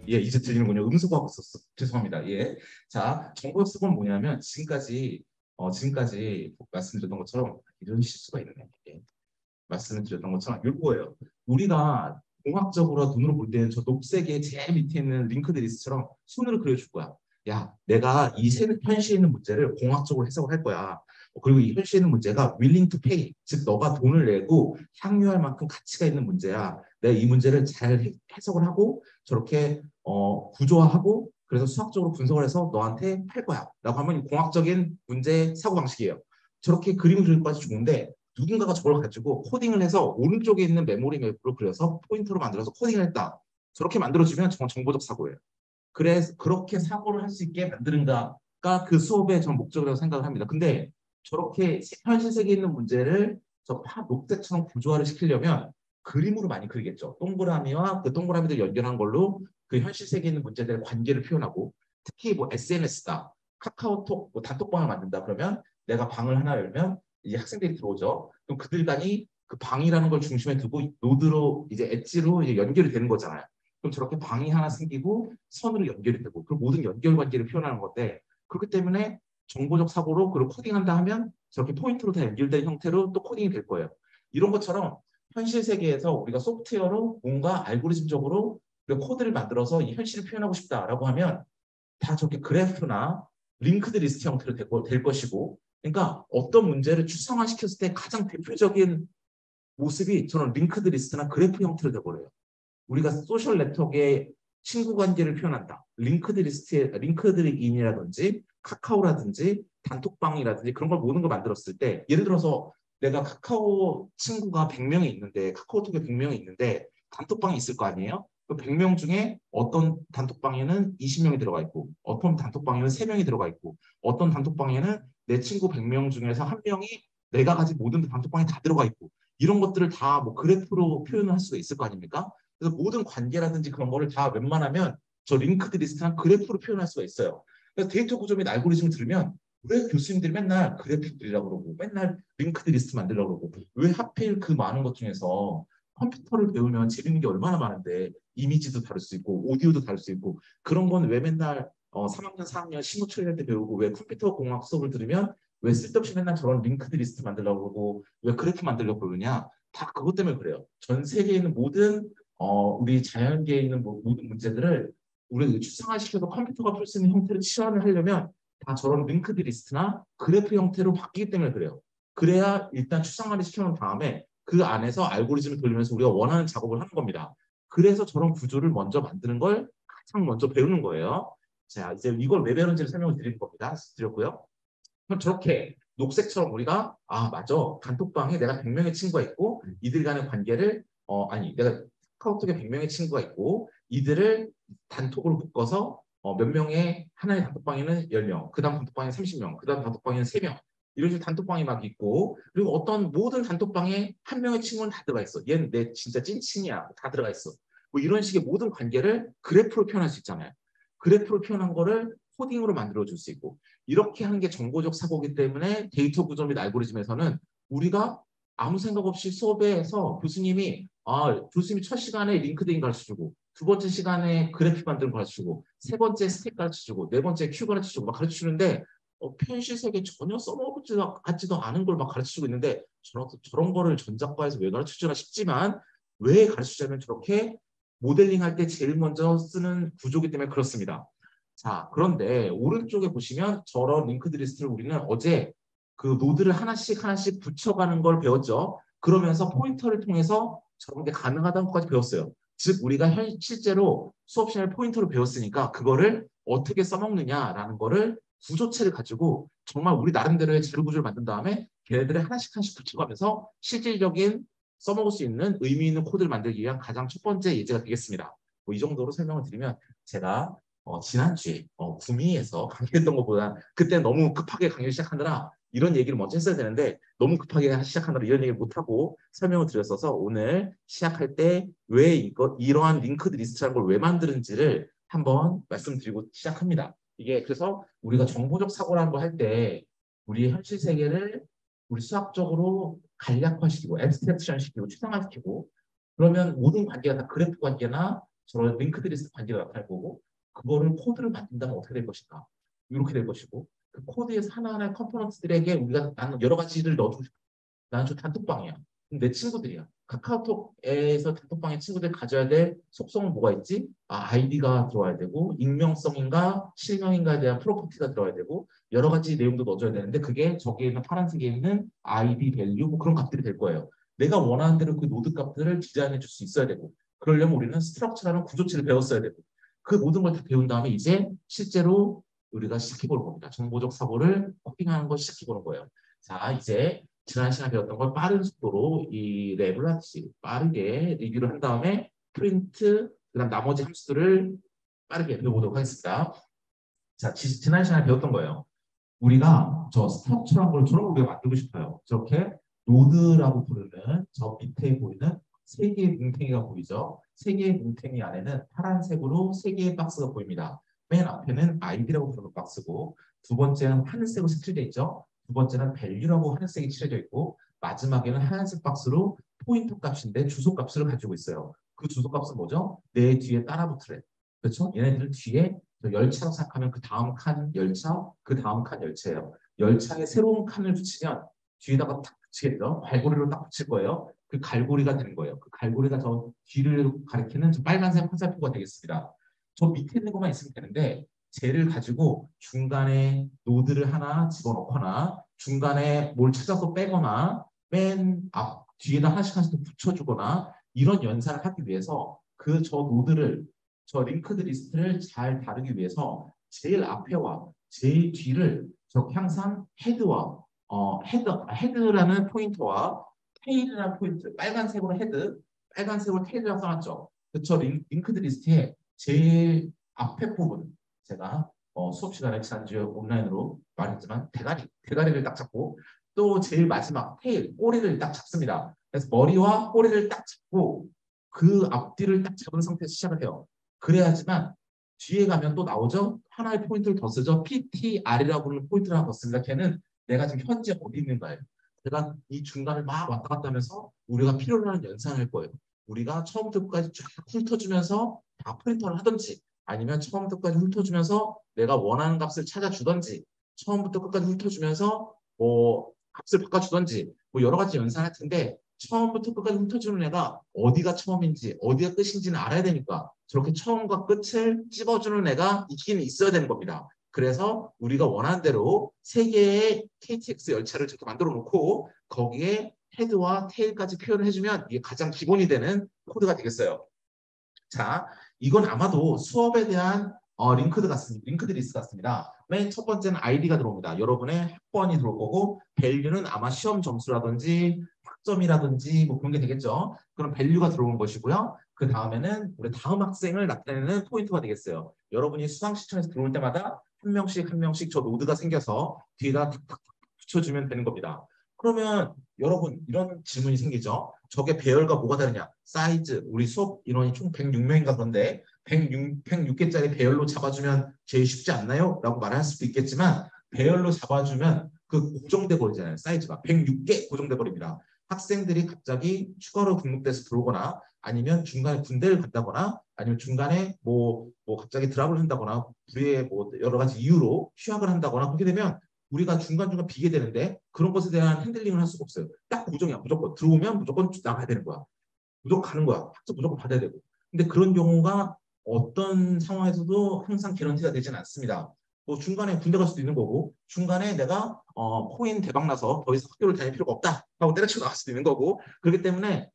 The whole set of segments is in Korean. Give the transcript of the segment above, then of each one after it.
예, 이제 들리는군요. 음소거하고 있었어. 죄송합니다. 예. 자, 정보역 수법은 뭐냐면 지금까지 말씀드렸던 것처럼 이런 실수가 있네. 예. 말씀드렸던 것처럼 이거예요. 우리가 공학적으로 눈으로 볼 때는 저 녹색의 제일 밑에 있는 링크드 리스트처럼 손으로 그려줄 거야. 야, 내가 이 현실에 있는 문제를 공학적으로 해석을 할 거야. 그리고 이 현실에 있는 문제가 willing to pay, 즉 너가 돈을 내고 향유할 만큼 가치가 있는 문제야. 내가 이 문제를 잘 해석을 하고 저렇게 구조화하고 그래서 수학적으로 분석을 해서 너한테 팔 거야. 라고 하면 공학적인 문제 사고방식이에요. 저렇게 그림을 그릴 것까지 좋은데 누군가가 저걸 가지고 코딩을 해서 오른쪽에 있는 메모리 맵으로 그려서 포인터로 만들어서 코딩을 했다. 저렇게 만들어주면 정보적 사고예요. 그래서 그렇게 사고를 할 수 있게 만드는가가 그 수업의 전 목적이라고 생각을 합니다. 근데 저렇게 현실 세계에 있는 문제를 녹색처럼 구조화를 시키려면 그림으로 많이 그리겠죠. 동그라미와 그 동그라미들 연결한 걸로 그 현실 세계에 있는 문제들의 관계를 표현하고 특히 뭐 SNS다, 카카오톡, 뭐 단톡방을 만든다 그러면 내가 방을 하나 열면 이제 학생들이 들어오죠. 그럼 그들 간이 그 방이라는 걸 중심에 두고 노드로 이제 엣지로 이제 연결이 되는 거잖아요. 그럼 저렇게 방이 하나 생기고 선으로 연결이 되고 그 모든 연결 관계를 표현하는 건데 그렇기 때문에 정보적 사고로 그걸 코딩한다 하면 저렇게 포인트로 다 연결된 형태로 또 코딩이 될 거예요. 이런 것처럼 현실 세계에서 우리가 소프트웨어로 뭔가 알고리즘적으로 코드를 만들어서 이 현실을 표현하고 싶다라고 하면 다 저렇게 그래프나 링크드 리스트 형태로 될 것이고 그러니까 어떤 문제를 추상화시켰을 때 가장 대표적인 모습이 저는 링크드 리스트나 그래프 형태로 돼버려요. 우리가 소셜 네트워크의 친구 관계를 표현한다. 링크드인이라든지 카카오라든지 단톡방이라든지 그런 걸 모든 걸 만들었을 때 예를 들어서 내가 카카오 친구가 100명이 있는데 카카오톡에 100명이 있는데 단톡방이 있을 거 아니에요? 그 100명 중에 어떤 단톡방에는 20명이 들어가 있고 어떤 단톡방에는 3명이 들어가 있고 어떤 단톡방에는 내 친구 100명 중에서 한 명이 내가 가진 모든 단톡방에 다 들어가 있고 이런 것들을 다 뭐 그래프로 표현을 할 수가 있을 거 아닙니까? 그래서 모든 관계라든지 그런 거를 다 웬만하면 저 링크드 리스트랑 그래프로 표현할 수가 있어요. 그래서 데이터 구조 및 알고리즘을 들으면 왜 교수님들이 맨날 그래프 그리라고 그러고 맨날 링크드 리스트 만들라고 그러고 왜 하필 그 많은 것 중에서 컴퓨터를 배우면 재밌는 게 얼마나 많은데 이미지도 다룰 수 있고 오디오도 다룰 수 있고 그런 건 왜 맨날 3학년, 4학년 신호 처리할 때 배우고 왜 컴퓨터 공학 수업을 들으면 왜 쓸데없이 맨날 저런 링크드 리스트 만들려고 그러고 왜 그래프 만들려고 그러느냐 다 그것 때문에 그래요. 전 세계에 있는 모든 우리 자연계에 있는 모든 문제들을 우리 추상화시켜서 컴퓨터가 풀 수 있는 형태로 치환을 하려면 다 저런 링크드 리스트나 그래프 형태로 바뀌기 때문에 그래요. 그래야 일단 추상화를 시켜놓은 다음에 그 안에서 알고리즘을 돌리면서 우리가 원하는 작업을 하는 겁니다. 그래서 저런 구조를 먼저 만드는 걸 가장 먼저 배우는 거예요. 자, 이제 이걸 왜 배우는지를 설명을 드릴 겁니다. 드렸고요. 그럼 저렇게 녹색처럼 우리가 맞아 단톡방에 내가 100명의 친구가 있고 이들 간의 관계를 아니 내가 카카오톡에 100명의 친구가 있고 이들을 단톡으로 묶어서 몇 명의 하나의 단톡방에는 10명, 그 다음 단톡방에는 30명, 그 다음 단톡방에는 3명 이런 식으로 단톡방이 막 있고 그리고 어떤 모든 단톡방에 한 명의 친구는 다 들어가 있어. 얘는 내 진짜 찐친이야. 다 들어가 있어. 뭐 이런 식의 모든 관계를 그래프로 표현할 수 있잖아요. 그래프로 표현한 거를 코딩으로 만들어 줄 수 있고 이렇게 하는 게 정보적 사고이기 때문에 데이터 구조 및 알고리즘에서는 우리가 아무 생각 없이 수업에서 교수님이 첫 시간에 링크드인 가르쳐주고 두 번째 시간에 그래프 만드는 거 가르쳐주고 세 번째 스택 가르쳐주고 네 번째 큐 가르쳐주고 막 가르쳐주는데 현실 세계 전혀 써먹지도 같지도 않은 걸 막 가르쳐주고 있는데 저런 거를 전작과에서 왜 가르쳐주나 싶지만 왜 가르쳐주냐면 저렇게 모델링할 때 제일 먼저 쓰는 구조기 때문에 그렇습니다. 자, 그런데 오른쪽에 보시면 저런 링크드 리스트를 우리는 어제 그 노드를 하나씩 하나씩 붙여가는 걸 배웠죠. 그러면서 포인터를 통해서 저런 게 가능하다는 것까지 배웠어요. 즉 우리가 실제로 수업 시간에 포인터를 배웠으니까 그거를 어떻게 써먹느냐라는 거를 구조체를 가지고 정말 우리 나름대로의 재료 구조를 만든 다음에 걔네들을 하나씩 하나씩 붙여가면서 실질적인 써먹을 수 있는 의미 있는 코드를 만들기 위한 가장 첫 번째 예제가 되겠습니다. 뭐이 정도로 설명을 드리면 제가 지난주에 구미에서 강의했던 것보다 그때 너무 급하게 강의를 시작하느라 이런 얘기를 먼저 했어야 되는데 너무 급하게 시작하느라 이런 얘기를 못하고 설명을 드렸어서 오늘 시작할 때 왜 이러한 링크드 리스트라는 걸 왜 만드는지를 한번 말씀드리고 시작합니다. 이게 그래서 우리가 정보적 사고라는 걸 할 때 우리 현실 세계를 우리 수학적으로 간략화시키고 앱스트랙션 시키고 추상화시키고 그러면 모든 관계가 다 그래프 관계나 저런 링크드 리스트 관계가 나타날 거고 그거를 코드를 만든다면 어떻게 될 것인가 이렇게 될 것이고 그 코드에서 하나하나의 컴포넌트들에게 우리가 나는 여러 가지를 넣어주고 싶어. 나는 저 단톡방이야. 내 친구들이야. 카카오톡에서 단톡방의 친구들 가져야 될 속성은 뭐가 있지? 아이디가 들어와야 되고 익명성인가 실명인가에 대한 프로퍼티가 들어와야 되고 여러 가지 내용도 넣어줘야 되는데 그게 저기에 있는 파란색에 있는 아이디 밸류 뭐 그런 값들이 될 거예요. 내가 원하는 대로 그 노드 값들을 디자인해 줄 수 있어야 되고 그러려면 우리는 스트럭처라는 구조체를 배웠어야 되고 그 모든 걸 다 배운 다음에 이제 실제로 우리가 시작해보는 겁니다. 정보적 사고를 코딩하는 걸 시작해보는 거예요. 자, 이제 지난 시간에 배웠던 걸 빠른 속도로 이 랩을 하듯이 빠르게 리뷰를 한 다음에 프린트, 그다음 나머지 함수들을 빠르게 배워보도록 하겠습니다. 자, 지난 시간에 배웠던 거예요. 우리가 저 스트럭처란 걸 저런 걸 우리가 만들고 싶어요. 저렇게 노드라고 부르는 저 밑에 보이는 세 개의 뭉탱이가 보이죠? 세 개의 뭉탱이 안에는 파란색으로 세 개의 박스가 보입니다. 맨 앞에는 아이디라고 부르는 박스고 두 번째는 하늘색으로 색칠되어 있죠? 두 번째는 value라고 하늘색이 칠해져 있고 마지막에는 하얀색 박스로 포인터 값인데 주소 값을 가지고 있어요. 그 주소 값은 뭐죠? 내 뒤에 따라붙으래. 그렇죠? 얘네들 뒤에 열차로 생각하면 그 다음 칸 열차, 그 다음 칸 열차예요. 열차에 새로운 칸을 붙이면 뒤에다가 딱 붙이겠죠. 갈고리로 딱 붙일 거예요. 그 갈고리가 되는 거예요. 그 갈고리가 저 뒤를 가리키는 저 빨간색 화살표가 되겠습니다. 저 밑에 있는 것만 있으면 되는데 쟤를 가지고 중간에 노드를 하나 집어넣거나 중간에 뭘 찾아서 빼거나 맨 앞 뒤에다 하나씩 하나씩 붙여주거나 이런 연산을 하기 위해서 그 저 노드를 저 링크드 리스트를 잘 다루기 위해서 제일 앞에와 제일 뒤를 저 항상 헤드라는 포인터와 테일이라는 포인트, 빨간색으로 헤드, 빨간색으로 테일이라고 써놨죠. 그쵸? 링크드 리스트의 제일 앞에 부분, 제가 수업 시간에 지난주에 온라인으로 말했지만 대가리를 딱 잡고 또 제일 마지막 테일, 꼬리를 딱 잡습니다. 그래서 머리와 꼬리를 딱 잡고 그 앞뒤를 딱 잡은 상태에서 시작을 해요. 그래야지만 뒤에 가면 또 나오죠. 하나의 포인트를 더 쓰죠. PTR이라고 부르는 포인트를 하나 더 씁니다. 걔는 내가 지금 현재 어디 있는가예요. 제가 이 중간을 막 왔다 갔다 하면서 우리가 필요로 하는 연산을 할 거예요. 우리가 처음부터 끝까지 쫙 훑어주면서 다 프린터를 하든지 아니면 처음부터 끝까지 훑어주면서 내가 원하는 값을 찾아주든지 처음부터 끝까지 훑어주면서 뭐 값을 바꿔주든지 뭐 여러 가지 연산할 텐데 처음부터 끝까지 훑어주는 애가 어디가 처음인지 어디가 끝인지는 알아야 되니까 저렇게 처음과 끝을 찝어주는 애가 있기는 있어야 되는 겁니다. 그래서 우리가 원하는 대로 세 개의 KTX 열차를 저렇게 만들어 놓고 거기에 헤드와 테일까지 표현을 해주면 이게 가장 기본이 되는 코드가 되겠어요. 자, 이건 아마도 수업에 대한 링크드 리스트 같습니다. 맨 첫 번째는 아이디가 들어옵니다. 여러분의 학번이 들어올 거고 밸류는 아마 시험 점수라든지 학점이라든지 뭐 그런 게 되겠죠. 그럼 밸류가 들어오는 것이고요. 그 다음에는 우리 다음 학생을 나타내는 포인트가 되겠어요. 여러분이 수강 시청에서 들어올 때마다 한 명씩 저 노드가 생겨서 뒤에다 탁탁탁 붙여주면 되는 겁니다. 그러면 여러분 이런 질문이 생기죠. 저게 배열과 뭐가 다르냐? 사이즈, 우리 수업 인원이 총 106명인가 그런데 106개짜리 배열로 잡아주면 제일 쉽지 않나요? 라고 말할 수도 있겠지만 배열로 잡아주면 그 고정돼 버리잖아요. 사이즈가 106개 고정돼 버립니다. 학생들이 갑자기 추가로 등록돼서 들어오거나 아니면 중간에 군대를 간다거나 아니면 중간에 뭐 갑자기 드랍을 한다거나 불의의 뭐 여러 가지 이유로 휴학을 한다거나 그렇게 되면 우리가 중간중간 비게 되는데 그런 것에 대한 핸들링을 할 수가 없어요. 딱 고정이야. 무조건 들어오면 무조건 나가야 되는 거야. 무조건 가는 거야. 학점 무조건 받아야 되고. 근데 그런 경우가 어떤 상황에서도 항상 개런티가 되지는 않습니다. 뭐 중간에 군대 갈 수도 있는 거고 중간에 내가 코인 대박 나서 더 이상 학교를 다닐 필요가 없다 하고 때려치고 나갈 수도 있는 거고 그렇기 때문에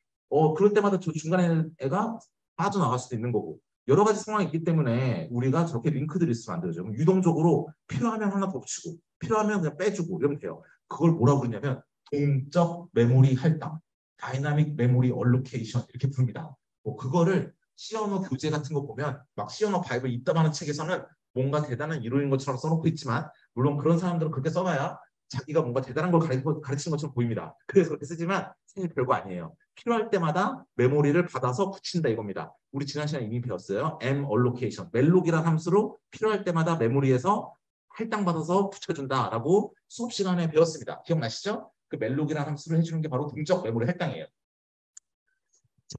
그럴 때마다 저 중간에 애가 빠져나갈 수도 있는 거고 여러 가지 상황이 있기 때문에 우리가 저렇게 링크드 리스트 만들어줘. 유동적으로 필요하면 하나 더 붙이고 필요하면 그냥 빼주고 이러면 돼요. 그걸 뭐라고 그러냐면 동적 메모리 할당, 다이나믹 메모리 얼로케이션 이렇게 부릅니다. 뭐 그거를 시언어 교재 같은 거 보면 막 시언어 바이블 입담하는 책에서는 뭔가 대단한 이론인 것처럼 써놓고 있지만 물론 그런 사람들은 그렇게 써놔야 자기가 뭔가 대단한 걸 가르치는 것처럼 보입니다. 그래서 그렇게 쓰지만 사실 별거 아니에요. 필요할 때마다 메모리를 받아서 붙인다 이겁니다. 우리 지난 시간에 이미 배웠어요. M allocation, 멜록이라는 함수로 필요할 때마다 메모리에서 할당받아서 붙여준다라고 수업 시간에 배웠습니다. 기억나시죠? 그 멜록이라는 함수를 해주는 게 바로 동적 메모리 할당이에요.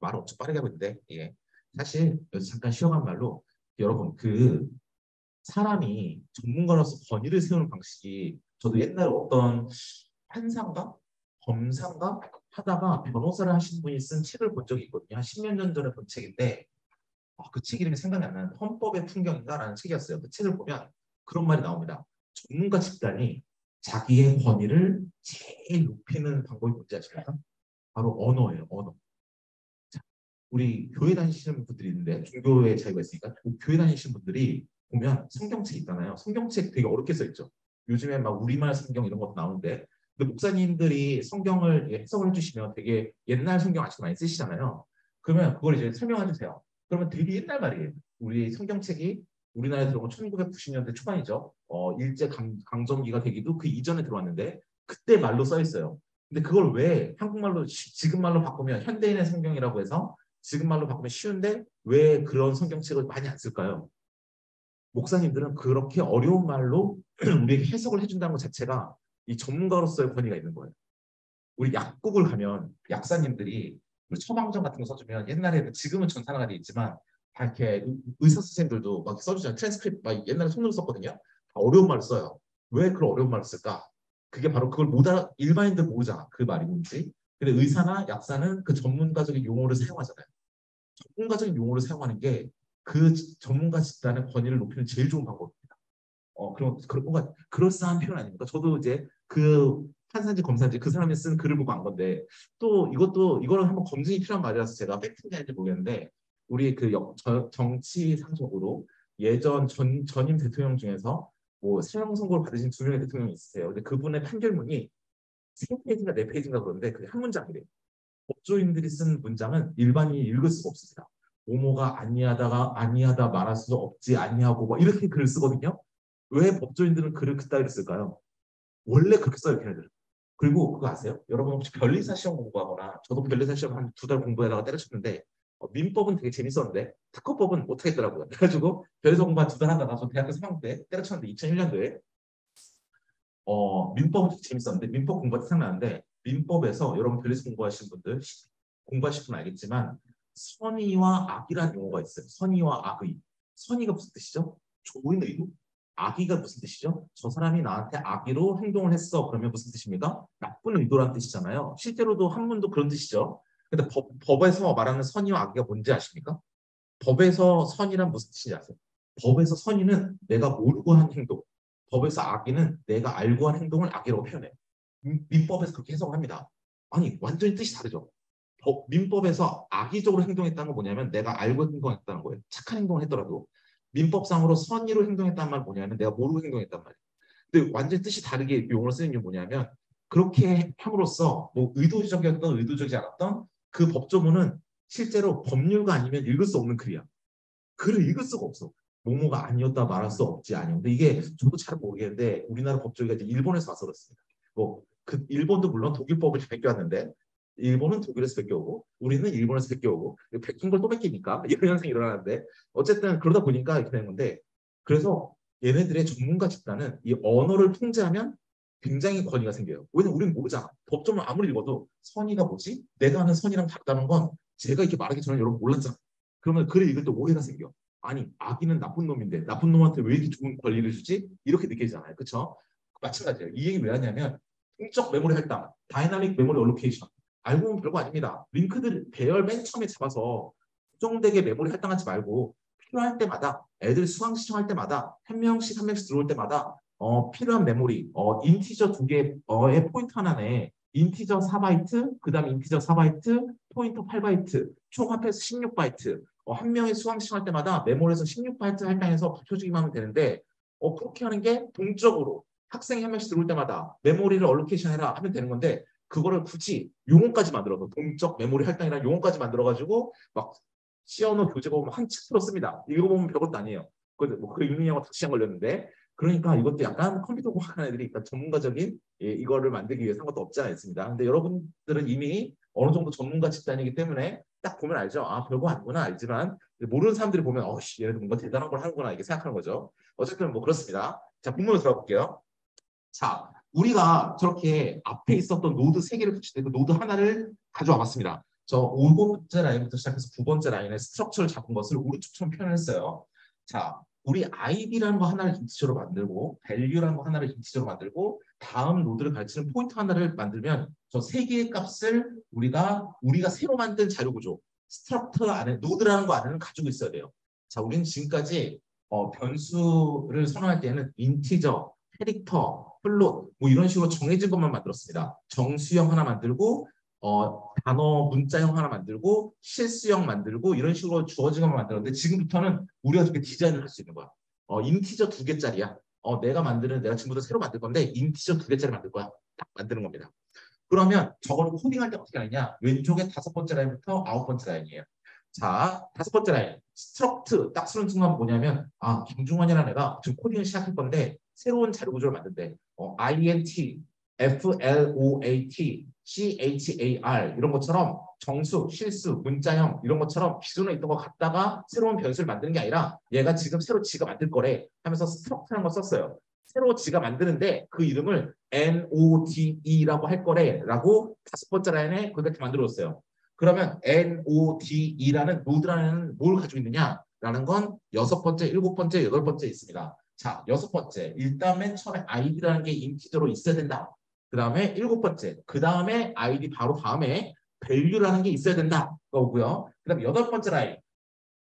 말을 엄청 빠르게 하고 있는데 예. 사실 여기서 잠깐 쉬어간 말로 여러분 그 사람이 전문가로서 권위를 세우는 방식이 저도 옛날에 어떤 판사인가 검사인가 하다가 변호사를 하신 분이 쓴 책을 본 적이 있거든요. 한 10몇 년 전에 본 책인데 그 책 이름이 생각이 안 나는데 헌법의 풍경인가라는 책이었어요. 그 책을 보면 그런 말이 나옵니다. 전문가 집단이 자기의 권위를 제일 높이는 방법이 뭔지 아십니까? 바로 언어예요. 언어. 자, 우리 교회 다니시는 분들이 있는데 종교의 자유가 있으니까 교회 다니시는 분들이 보면 성경책 있잖아요. 성경책 되게 어렵게 써 있죠. 요즘에 막 우리말 성경 이런 것도 나오는데 근데 목사님들이 성경을 해석을 해주시면 되게 옛날 성경 아직도 많이 쓰시잖아요. 그러면 그걸 이제 설명해 주세요. 그러면 되게 옛날 말이에요. 우리 성경책이 우리나라에 들어온 1990년대 초반이죠. 일제 강점기가 되기도 그 이전에 들어왔는데 그때 말로 써 있어요. 근데 그걸 왜 한국말로 지금 말로 바꾸면 현대인의 성경이라고 해서 지금 말로 바꾸면 쉬운데 왜 그런 성경책을 많이 안 쓸까요? 목사님들은 그렇게 어려운 말로 우리에게 해석을 해준다는 것 자체가 이 전문가로서의 권위가 있는 거예요. 우리 약국을 가면 약사님들이 처방전 같은 거 써주면 옛날에는 지금은 전산화가 돼 있지만 다 이렇게 의사 선생님들도 막 써주잖아요. 트랜스크립트 막 옛날에 손으로 썼거든요. 다 어려운 말을 써요. 왜 그런 어려운 말을 쓸까? 그게 바로 그걸 못 알아 일반인들 모르잖아. 그 말이 뭔지. 근데 의사나 약사는 그 전문가적인 용어를 사용하잖아요. 전문가적인 용어를 사용하는 게 그 전문가 집단의 권위를 높이는 제일 좋은 방법입니다. 그런 뭔가 그럴싸한 표현 아닙니까? 저도 이제 그 판사인지 검사인지 그 사람이 쓴 글을 보고 안 건데 또 이것도 이거는 한번 검증이 필요한 말이라서 제가 팩트인지 아닌지 모르겠는데 우리 그 정치상적으로 예전 전임 대통령 중에서 뭐 사형 선고를 받으신 두 명의 대통령이 있으세요. 근데 그분의 판결문이 세 페이지인가 네 페이지인가 그런데 그게 한 문장이래요. 법조인들이 쓴 문장은 일반인이 읽을 수가 없습니다. 모모가 아니하다가 아니하다 말할 수 없지 아니하고 뭐 이렇게 글을 쓰거든요. 왜 법조인들은 글을 그따위로 쓸까요? 원래 그렇게 써요, 걔네들은. 그리고 그거 아세요? 여러분 혹시 변리사 시험 공부하거나 저도 변리사 시험 한 두 달 공부하다가 때려쳤는데 민법은 되게 재밌었는데 특허법은 못하겠더라고요. 그래가지고 변리사 공부 한 두 달 하다가 저 대학교 3학년 때 때려쳤는데 2001년도에 민법은 되게 재밌었는데 민법 공부가 생각나는데 민법에서 여러분 변리사 공부하시는 분들 공부하실 분 알겠지만 선의와 악이라는 용어가 있어요. 선의와 악의. 선의가 무슨 뜻이죠? 좋은 의도. 악의가 무슨 뜻이죠? 저 사람이 나한테 악의로 행동을 했어. 그러면 무슨 뜻입니까? 나쁜 의도란 뜻이잖아요. 실제로도 한문도 그런 뜻이죠. 근데 법에서 말하는 선의와 악의가 뭔지 아십니까? 법에서 선의란 무슨 뜻인지 아세요? 법에서 선의는 내가 모르고 한 행동. 법에서 악의는 내가 알고 한 행동을 악의라고 표현해요. 민법에서 그렇게 해석을 합니다. 아니, 완전히 뜻이 다르죠. 민법에서 악의적으로 행동했다는 건 뭐냐면 내가 알고 행동했다는 거예요. 착한 행동을 했더라도. 민법상으로 선의로 행동했다는 말은 뭐냐면 내가 모르고 행동했단 말이에요. 근데 완전히 뜻이 다르게 용어를 쓰는 게 뭐냐면 그렇게 함으로써 뭐 의도적이었던 의도적이지 않았던 그 법조문은 실제로 법률가 아니면 읽을 수 없는 글이야. 글을 읽을 수가 없어. 모모가 아니었다 말할 수 없지 아니요. 근데 이게 저도 잘 모르겠는데 우리나라 법조기가 이제 일본에서 와서 그렇습니다. 뭐 그 일본도 물론 독일법을 베껴왔는데 일본은 독일에서 베껴오고 우리는 일본에서 베껴오고 베낀 걸 또 베끼니까 이런 현상이 일어나는데 어쨌든 그러다 보니까 이렇게 되는 건데 그래서 얘네들의 전문가 집단은 이 언어를 통제하면 굉장히 권위가 생겨요. 왜냐면 우리는 모르잖아. 법조문 아무리 읽어도 선의가 뭐지? 내가 아는 선의랑 다르다는 건 제가 이렇게 말하기 전에 여러분 몰랐잖아. 그러면 글을 읽을 때 오해가 생겨. 아니 악인은 나쁜 놈인데 나쁜 놈한테 왜 이렇게 좋은 권리를 주지? 이렇게 느껴지잖아요. 그렇죠? 마찬가지예요. 이 얘기 왜 하냐면 동적 메모리 할당, 다이나믹 메모리 얼로케이션. 알고 보면 별거 아닙니다. 링크들 배열 맨 처음에 잡아서 고정되게 메모리 할당하지 말고 필요할 때마다 애들 수강 신청할 때마다 한 명씩 들어올 때마다 필요한 메모리 인티저 두 개의 포인트 하나에 인티저 4바이트, 그 다음 인티저 4바이트, 포인터 8바이트, 총 합해서 16바이트. 한 명이 수강 신청할 때마다 메모리에서 16바이트 할당해서 붙여주기만 하면 되는데 그렇게 하는 게 동적으로 학생이 한 명씩 들어올 때마다 메모리를 얼로케이션 해라 하면 되는 건데 그거를 굳이 용어까지 만들어서 동적 메모리 할당이라는 용어까지 만들어가지고 막 시어너 교재가 보면 한책 풀었습니다. 읽어보면 별것도 아니에요. 그 읽는 영어 2시간 걸렸는데 그러니까 이것도 약간 컴퓨터 공학하는 애들이 일단 전문가적인 이거를 만들기 위해 한 것도 없지 않아 있습니다. 근데 여러분들은 이미 어느 정도 전문가 집단이기 때문에 딱 보면 알죠. 아 별거 아니구나 알지만 모르는 사람들이 보면 어씨 얘네들 뭔가 대단한 걸 하는구나 이렇게 생각하는 거죠. 어쨌든 뭐 그렇습니다. 자 본문으로 들어가 볼게요. 자, 우리가 저렇게 앞에 있었던 노드 세 개를 붙일 때 그 노드 하나를 가져와 봤습니다. 저 5번째 라인부터 시작해서 9번째 라인의 스트럭처를 잡은 것을 오른쪽처럼 표현했어요. 자, 우리 id라는 거 하나를 인티저로 만들고 value라는 거 하나를 인티저로 만들고 다음 노드를 가르치는 포인트 하나를 만들면 저 세 개의 값을 우리가 새로 만든 자료 구조 스트럭처 안에 노드라는 거 안에는 가지고 있어야 돼요. 자, 우리는 지금까지 변수를 선언할 때는 인티저, 캐릭터, 플롯 뭐 이런 식으로 정해진 것만 만들었습니다. 정수형 하나 만들고 단어 문자형 하나 만들고 실수형 만들고 이런 식으로 주어진 것만 만들었는데 지금부터는 우리가 그렇게 디자인을 할 수 있는 거야. 인티저 2개짜리야. 내가 지금부터 새로 만들 건데 인티저 2개짜리 만들 거야. 딱 만드는 겁니다. 그러면 저거를 코딩할 때 어떻게 하느냐? 왼쪽에 5번째 라인부터 9번째 라인이에요. 자, 5번째 라인. 스트럭트 딱 쓰는 순간 뭐냐면 김중환이라는 애가 지금 코딩을 시작할 건데 새로운 자료 구조를 만든대. int, float, char 이런 것처럼 정수, 실수, 문자형 이런 것처럼 기존에 있던 거 갖다가 새로운 변수를 만드는 게 아니라 얘가 지금 새로 지가 만들 거래 하면서 스트럭트라는 거 썼어요. 새로 지가 만드는데 그 이름을 NODE라고 할 거래라고 5번째 라인에 그렇게 만들어줬어요. 그러면 NODE라는 노드라는 뭘 가지고 있느냐라는 건 6번째, 7번째, 8번째 있습니다. 자, 6번째. 일단 맨 처음에 id라는 게 인티저로 있어야 된다. 그 다음에 7번째. 그 다음에 id 바로 다음에 value라는 게 있어야 된다. 거고요. 그 다음에 8번째 라인.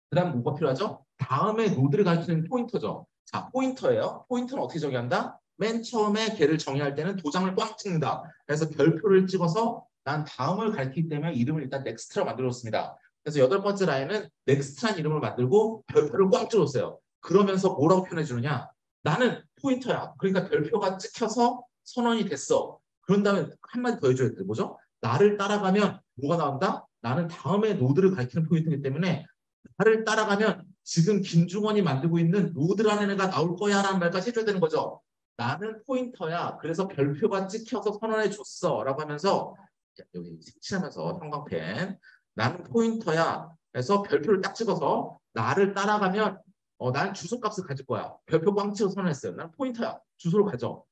그 다음 뭐가 필요하죠? 다음에 노드를 가리키는 포인터죠. 자, 포인터예요. 포인터는 어떻게 정의한다? 맨 처음에 걔를 정의할 때는 도장을 꽉 찍는다. 그래서 별표를 찍어서 난 다음을 가리키기 때문에 이름을 일단 넥스트라고 만들어줬습니다. 그래서 8번째 라인은 넥스트라는 이름을 만들고 별표를 꽉 찍어줬어요. 그러면서 뭐라고 표현해 주느냐? 나는 포인터야. 그러니까 별표가 찍혀서 선언이 됐어. 그런 다음에 한마디 더 해줘야 돼. 뭐죠? 나를 따라가면 뭐가 나온다? 나는 다음에 노드를 가리키는 포인트이기 때문에 나를 따라가면 지금 김중원이 만들고 있는 노드라는 애가 나올 거야 라는 말까지 해줘야 되는 거죠. 나는 포인터야. 그래서 별표가 찍혀서 선언해 줬어 라고 하면서 여기 색칠하면서 형광펜 나는 포인터야. 그래서 별표를 딱 찍어서 나를 따라가면 나는 주소값을 가질 거야. 별표 꽝 찍어서 선언했어요. 나는 포인터야. 주소를 가져.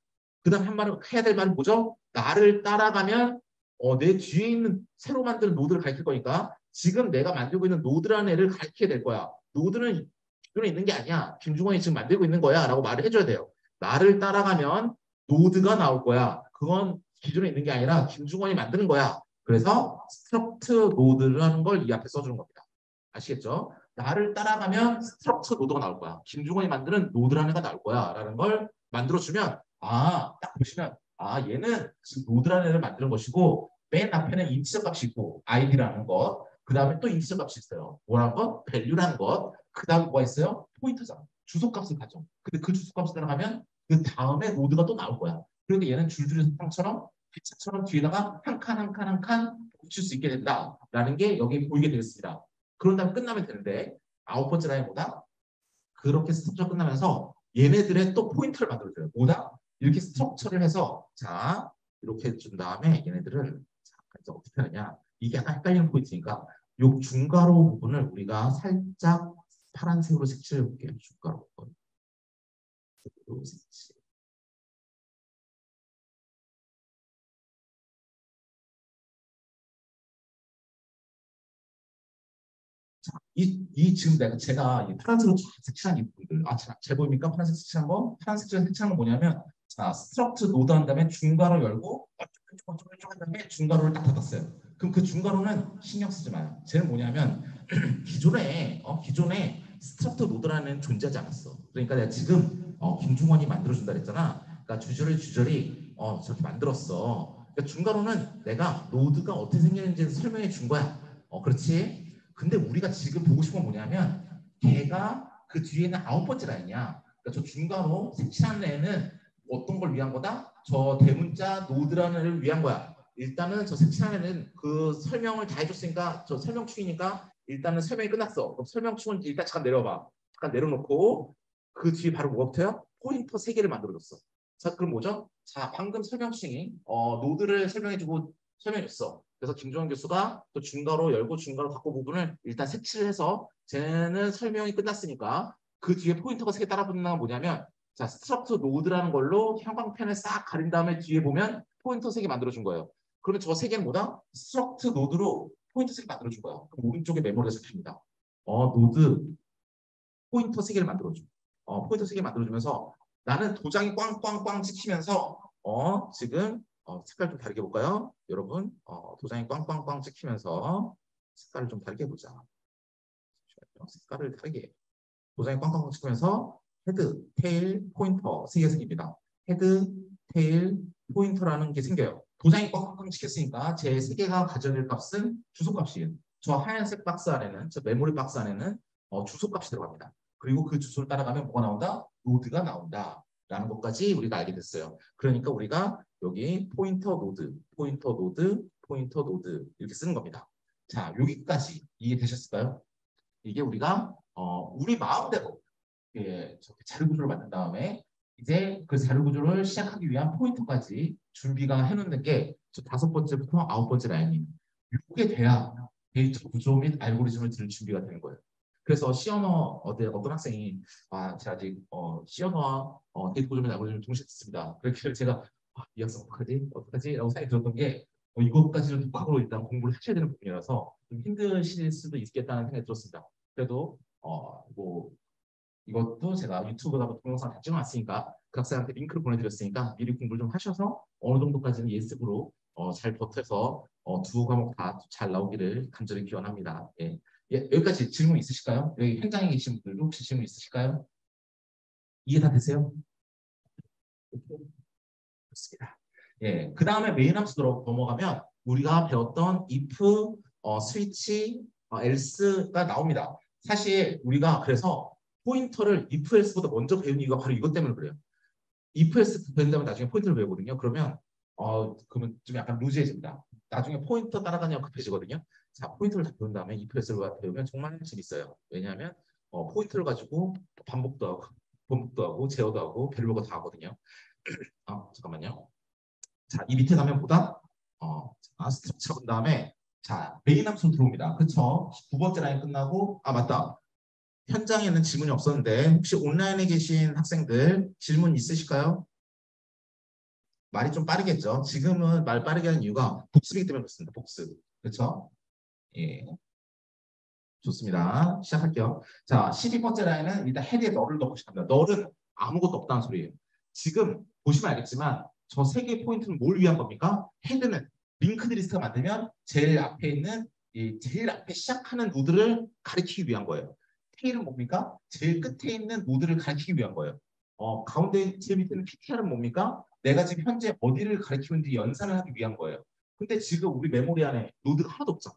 그 다음 한 말은 해야 될 말은 뭐죠? 나를 따라가면 내 뒤에 있는 새로 만든 노드를 가르칠 거니까 지금 내가 만들고 있는 노드라는 애를 가르치게 될 거야. 노드는 기존에 있는 게 아니야. 김중원이 지금 만들고 있는 거야 라고 말을 해줘야 돼요. 나를 따라가면 노드가 나올 거야. 그건 기존에 있는 게 아니라 김중원이 만드는 거야. 그래서 스트럭트 노드라는 걸 이 앞에 써주는 겁니다. 아시겠죠? 나를 따라가면 스트럭트 노드가 나올 거야. 김중원이 만드는 노드라는 애가 나올 거야 라는 걸 만들어주면 딱 보시면 얘는 지금 노드라는 애를 만드는 것이고 맨 앞에는 인티저 값이 있고 id라는 것, 그 다음에 또 인티저 값이 있어요. 뭐라는 것? value라는 것, 그 다음에 뭐가 있어요? 포인터잖아. 주소값을 가져. 근데 그 주소값을 따라가면 그 다음에 노드가 또 나올 거야. 그러니까 얘는 줄줄이 석방처럼 기차처럼 뒤에다가 한 칸 한 칸 한 칸 붙일 수 있게 된다라는 게 여기 보이게 되겠습니다. 그런 다음에 끝나면 되는데 9번째 라인보다 그렇게 스트럭처 끝나면서 얘네들의 또 포인트를 만들어줘요. 뭐다? 이렇게 스트럭처를 해서 자 이렇게 해준 다음에 얘네들은 자, 이제 어떻게 하느냐 이게 약간 헷갈리는 포인트니까 요 중괄호 부분을 우리가 살짝 파란색으로 색칠해 볼게요. 중괄호 부분. 색칠. 지금 제가 이 파란색으로 색칠한 이 부분들, 잘 보입니까? 파란색 색칠한 거? 파란색 색칠한 건 뭐냐면, 자, 스트럭트 노드 한 다음에 중괄호 열고, 어쩌고 한 다음에 중괄호를 딱 닫았어요. 그럼 그 중괄호는 신경 쓰지 마요. 쟤는 뭐냐면, 기존에 스트럭트 노드라는 존재하지 않았어. 그러니까 내가 지금, 김중원이 만들어준다 그랬잖아. 그러니까 주저리, 저렇게 만들었어. 그러니까 중괄호는 내가 노드가 어떻게 생겼는지 설명해 준 거야. 그렇지? 근데 우리가 지금 보고 싶은 건 뭐냐면 걔가 그 뒤에는 9번째 라인이야. 그러니까 저 중간으로 색칠한 애는 어떤 걸 위한 거다? 저 대문자 노드라는 애를 위한 거야. 일단은 저 색칠한 애는 그 설명을 다 해줬으니까 저 설명충이니까 일단은 설명이 끝났어. 그럼 설명충은 일단 잠깐 내려봐. 잠깐 내려놓고 그 뒤에 바로 뭐가 붙어요? 포인터 3개를 만들어줬어. 자, 그럼 뭐죠? 자, 방금 설명충이 노드를 설명해줬어. 그래서 김종환 교수가 또 중괄호 열고 중괄호 닫고 부분을 일단 색칠을 해서 쟤는 설명이 끝났으니까 그 뒤에 포인터가 3개 따라붙는 건 뭐냐면 자 스트럭처 노드라는 걸로 형광펜을 싹 가린 다음에 뒤에 보면 포인터 3개 만들어준 거예요. 그러면 저 3개는 뭐다? 스트럭처 노드로 포인터 3개 만들어줄 거야. 그럼 오른쪽에 메모리가 잡힙니다. 노드 포인터 3개를 만들어줘. 포인터 3개 만들어주면서 나는 도장이 꽝꽝꽝 찍히면서 지금 색깔 좀 다르게 볼까요? 여러분 도장이 꽝꽝꽝 찍히면서 색깔을 좀 다르게 보자. 색깔을 다르게 도장이 꽝꽝꽝 찍히면서 헤드, 테일, 포인터 3개 생깁니다. 헤드, 테일, 포인터라는 게 생겨요. 도장이 꽝꽝꽝 찍혔으니까 제 3개가 가져낼 값은 주소값이에요. 저 하얀색 박스 안에는, 저 메모리 박스 안에는 주소값이 들어갑니다. 그리고 그 주소를 따라가면 뭐가 나온다? 노드가 나온다. 라는 것까지 우리가 알게 됐어요. 그러니까 우리가 여기 포인터 노드, 포인터 노드, 포인터 노드 이렇게 쓰는 겁니다. 자, 여기까지 이해되셨을까요? 이게 우리가 우리 마음대로 자료 구조를 만든 다음에 이제 그 자료 구조를 시작하기 위한 포인터까지 준비가 해놓는 게 저 5번째부터 9번째 라인입니다. 이게 돼야 데이터 구조 및 알고리즘을 들을 준비가 되는 거예요. 그래서 시언어 어떤 학생이 제가 아직 시언어와 데이터 구조 및 알고리즘을 동시에 듣습니다. 그래서 제가 이 학생 어떡하지? 라고 생각이 들었던 게 이것까지는 독학으로 일단 공부를 하셔야 되는 부분이라서 좀 힘드실 수도 있겠다는 생각이 들었습니다. 그래도 뭐 이것도 제가 유튜브에다가 동영상 다 찍어놨으니까 그 학생한테 링크를 보내드렸으니까 미리 공부를 좀 하셔서 어느 정도까지는 예습으로 잘 버텨서 두 과목 다 잘 나오기를 간절히 기원합니다. 예. 여기까지 질문 있으실까요? 여기 현장에 계신 분들도 혹시 질문 있으실까요? 이해 다 되세요? 좋습니다. 예, 그 다음에 메인 함수로 넘어가면 우리가 배웠던 if, switch, else가 나옵니다. 사실 우리가 그래서 포인터를 if, else보다 먼저 배운 이유가 바로 이것 때문에 그래요. if, else 배운 다음에 나중에 포인터를 배우거든요. 그러면 좀 약간 루즈해집니다. 나중에 포인터 따라가냐고 급해지거든요. 자, 포인터를 다 배운 다음에 if, else를 배우면 정말 재밌어요. 왜냐하면 포인터를 가지고 반복도 하고 번복도 하고 제어도 하고 별로 다 하거든요. 잠깐만요. 자, 이 밑에 가면 보다 스트럭처 본 다음에 자, 메인 함수 들어옵니다. 그쵸? 9번째 라인 끝나고 맞다. 현장에는 질문이 없었는데 혹시 온라인에 계신 학생들 질문 있으실까요? 말이 좀 빠르겠죠? 지금은 말 빠르게 하는 이유가 복습이기 때문에 그렇습니다. 복습. 그렇죠? 예. 좋습니다. 시작할게요. 자, 12번째 라인은 일단 헤드에 널을 넣고 시작합니다. 널은 아무것도 없다는 소리예요. 지금 보시면 알겠지만 저 세 개의 포인트는 뭘 위한 겁니까? 헤드는 링크드 리스트가 만들면 제일 앞에 있는 제일 앞에 시작하는 노드를 가리키기 위한 거예요. 테일은 뭡니까? 제일 끝에 있는 노드를 가리키기 위한 거예요. 가운데 제일 밑에는 PTR은 뭡니까? 내가 지금 현재 어디를 가리키고 있는지 연산을 하기 위한 거예요. 근데 지금 우리 메모리 안에 노드가 하나도 없죠.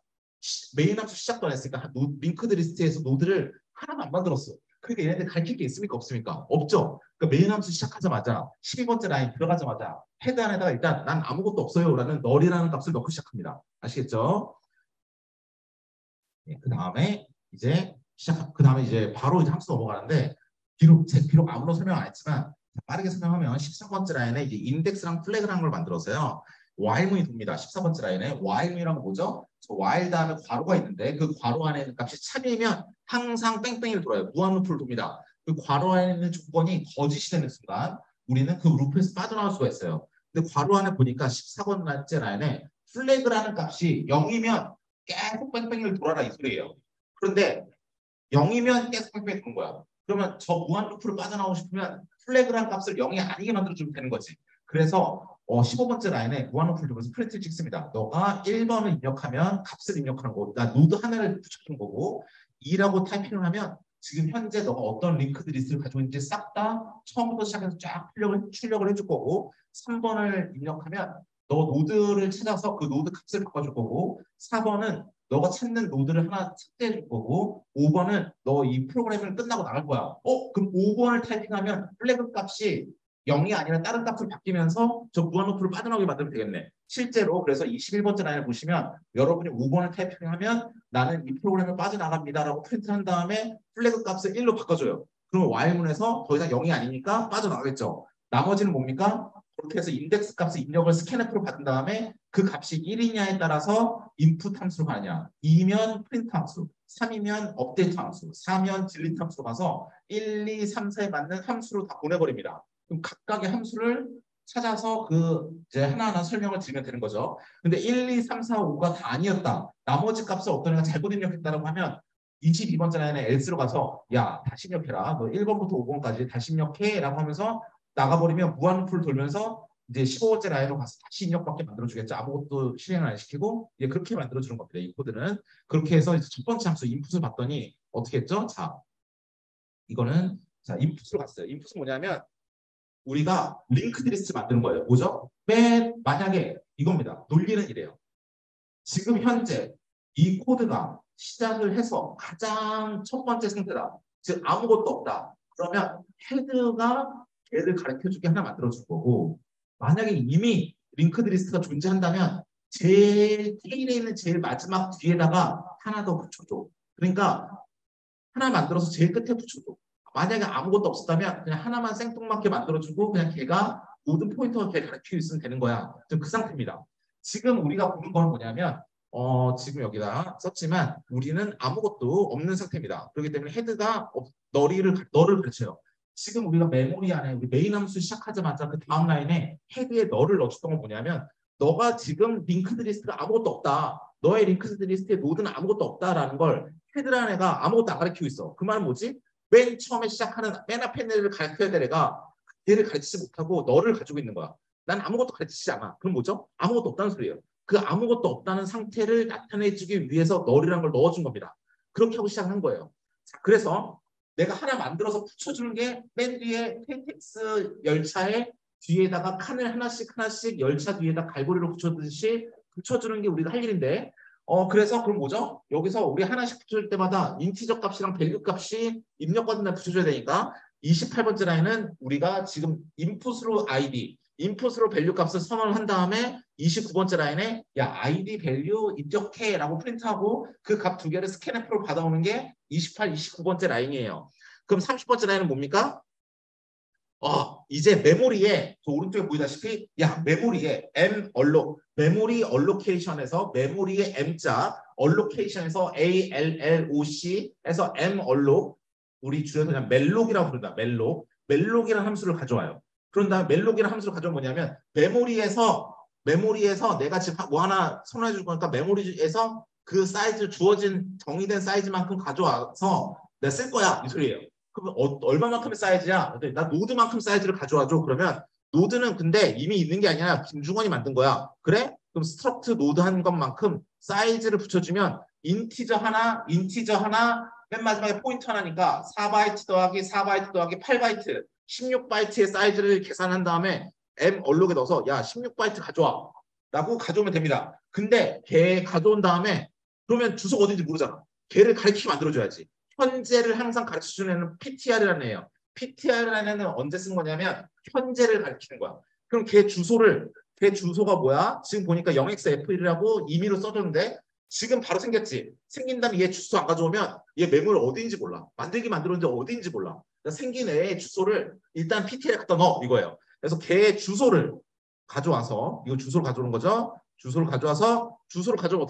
메인 함수 시작도 안 했으니까 링크드 리스트에서 노드를 하나도 안 만들었어. 그러니까 얘네들 가르칠 게 있습니까? 없습니까? 없죠. 그러니까 메인 함수 시작하자마자 12번째 라인 들어가자마자 헤드 안에다가 일단 난 아무것도 없어요 라는 널이라는 값을 넣고 시작합니다. 아시겠죠? 네, 그 다음에 이제 바로 이제 함수 넘어가는데 비록 아무런 설명 안 했지만 빠르게 설명하면 14번째 라인에 이제 인덱스랑 플래그라는 걸 만들어서요. while문이 돕니다. 14번째 라인에 while문이란 뭐죠? while 다음에 괄호가 있는데 그 괄호 안에 있는 값이 참이면 항상 뺑뺑이를 돌아요. 무한 루프를 돕니다. 그 괄호 안에 있는 조건이 거짓이 되는 순간 우리는 그 루프에서 빠져나올 수가 있어요. 근데 괄호 안에 보니까 14번째 라인에 플래그라는 값이 0이면 계속 뺑뺑이를 돌아라 이 소리예요. 그런데 0이면 계속 뺑뺑이 도는 거야. 그러면 저 무한 루프를 빠져나오고 싶으면 플래그란 값을 0이 아니게 만들어주면 되는 거지. 그래서 15번째 라인에 무한 루프를 두면서 프린트를 찍습니다. 너가 1번을 입력하면 값을 입력하는 거고 나 노드 하나를 붙여주는 거고 2라고 타이핑을 하면 지금 현재 너가 어떤 링크드 리스트를 가지고 있는지 싹 다 처음부터 시작해서 쫙 출력을 해줄 거고 3번을 입력하면 너 노드를 찾아서 그 노드 값을 바꿔줄 거고 4번은 너가 찾는 노드를 하나 삭제해 줄 거고 5번은 너 이 프로그램을 끝나고 나갈 거야. 그럼 5번을 타이핑하면 플래그 값이 0이 아니라 다른 값으로 바뀌면서 저 무한 루프를 빠져나오게 만들면 되겠네. 실제로 그래서 21번째 라인을 보시면 여러분이 5번을 타이핑하면 나는 이 프로그램을 빠져나갑니다라고 프린트한 다음에 플래그 값을 1로 바꿔줘요. 그러면 while문에서 더 이상 0이 아니니까 빠져나가겠죠. 나머지는 뭡니까? 그렇게 해서 인덱스 값의 입력을 스캔F로 받은 다음에 그 값이 1이냐에 따라서 인풋 함수로 가느냐 2면 프린트 함수 3이면 업데이트 함수 4면 딜리트 함수로 가서 1, 2, 3, 4에 맞는 함수로 다 보내버립니다. 그럼 각각의 함수를 찾아서 그 이제 하나하나 설명을 드리면 되는 거죠. 근데 1, 2, 3, 4, 5가 다 아니었다. 나머지 값을 어떤 애가 잘못 입력했다라고 하면 22번째 라인에 else로 가서 야 다시 입력해라. 너 1번부터 5번까지 다시 입력해 라고 하면서 나가버리면 무한루프를 돌면서 이제 15번째 라인으로 가서 다시 입력밖에 만들어주겠죠. 아무것도 실행을 안 시키고 이제 그렇게 만들어주는 겁니다. 이 코드는. 그렇게 해서 이제 첫 번째 함수 인풋을 봤더니 어떻게 했죠? 자, 이거는 자 인풋으로 갔어요. 인풋은 뭐냐면 우리가 링크드 리스트 만드는 거예요. 뭐죠? 만약에 이겁니다. 논리는 이래요. 지금 현재 이 코드가 시작을 해서 가장 첫 번째 상태다. 즉 아무것도 없다. 그러면 헤드가 걔를 가르쳐주게 하나 만들어줄 거고 만약에 이미 링크드 리스트가 존재한다면 제일 테일에 있는 제일 마지막 뒤에다가 하나 더 붙여줘. 그러니까 하나 만들어서 제일 끝에 붙여줘. 만약에 아무것도 없었다면 그냥 하나만 생뚱맞게 만들어주고 그냥 걔가 모든 포인터가 걔 가르치고 있으면 되는 거야. 지금 그 상태입니다. 지금 우리가 보는 건 뭐냐면 지금 여기다 썼지만 우리는 아무것도 없는 상태입니다. 그렇기 때문에 헤드가 너를 가르쳐요. 지금 우리가 메모리 안에 우리 메인 함수 시작하자마자 그 다음 라인에 헤드에 너를 넣어줬던 건 뭐냐면 너가 지금 링크드 리스트가 아무것도 없다. 너의 링크드 리스트에 노드는 아무것도 없다라는 걸 헤드라는 애가 아무것도 안 가르치고 있어. 그 말은 뭐지? 맨 처음에 시작하는 맨 앞에 있는 애를 가르쳐야 될 애가 얘를 가르치지 못하고 너를 가지고 있는 거야. 난 아무것도 가르치지 않아. 그럼 뭐죠? 아무것도 없다는 소리예요. 그 아무것도 없다는 상태를 나타내주기 위해서 너리란 걸 넣어준 겁니다. 그렇게 하고 시작한 거예요. 자, 그래서 내가 하나 만들어서 붙여주는 게 맨 뒤에 KTX 열차에 뒤에다가 칸을 하나씩 하나씩 열차 뒤에다 갈고리로 붙여주듯이 붙여주는 게 우리가 할 일인데 그래서 그럼 뭐죠? 여기서 우리 하나씩 붙여줄 때마다 인티저 값이랑 밸류 값이 입력받는 날 붙여줘야 되니까 28번째 라인은 우리가 지금 인풋으로 ID, 인풋으로 밸류 값을 선언을 한 다음에 29번째 라인에 야 ID 밸류 입력해 라고 프린트하고 그 값 두 개를 스캔F로 받아오는 게 28, 29번째 라인이에요. 그럼 30번째 라인은 뭡니까? 이제 메모리에 저 오른쪽에 보이다시피 야 메모리에 메모리 얼로케이션에서 메모리의 M자 얼로케이션에서 ALLOC에서 M 얼록 우리 줄여서 그냥 멜록이라고 부른다. 멜록이라는 함수를 가져와요. 그런 다음에 멜록이라는 함수를 가져오면 뭐냐면 메모리에서 내가 지금 뭐 하나 선언해 줄 거니까 메모리에서 그 사이즈 주어진 정의된 사이즈만큼 가져와서 내가 쓸 거야 이 소리예요. 그럼 얼마만큼의 사이즈야? 나 노드만큼 사이즈를 가져와줘. 그러면 노드는 근데 이미 있는 게 아니라 김중원이 만든 거야. 그래? 그럼 스트럭트 노드 한 것만큼 사이즈를 붙여주면 인티저 하나, 맨 마지막에 포인트 하나니까 4바이트 더하기 4바이트 더하기 8바이트, 16바이트의 사이즈를 계산한 다음에 M 얼룩에 넣어서 야 16바이트 가져와. 라고 가져오면 됩니다. 근데 걔 가져온 다음에 그러면 주소가 어딘지 모르잖아. 걔를 가르치게 만들어줘야지. 현재를 항상 가르쳐주는 애는 PTR이라는 애예요. PTR이라는 애는 언제 쓴 거냐면 현재를 가르치는 거야. 그럼 걔 주소가 뭐야? 지금 보니까 0xf1이라고 임의로 써줬는데 지금 바로 생겼지. 생긴 다음에 얘 주소 안 가져오면 얘 매물 어디인지 몰라. 만들었는데 어디인지 몰라. 그러니까 생긴 애의 주소를 일단 PTR에 갖다 넣어 이거예요. 그래서 걔 주소를 가져와서 이거 주소를 가져오는 거죠. 주소를 가져오면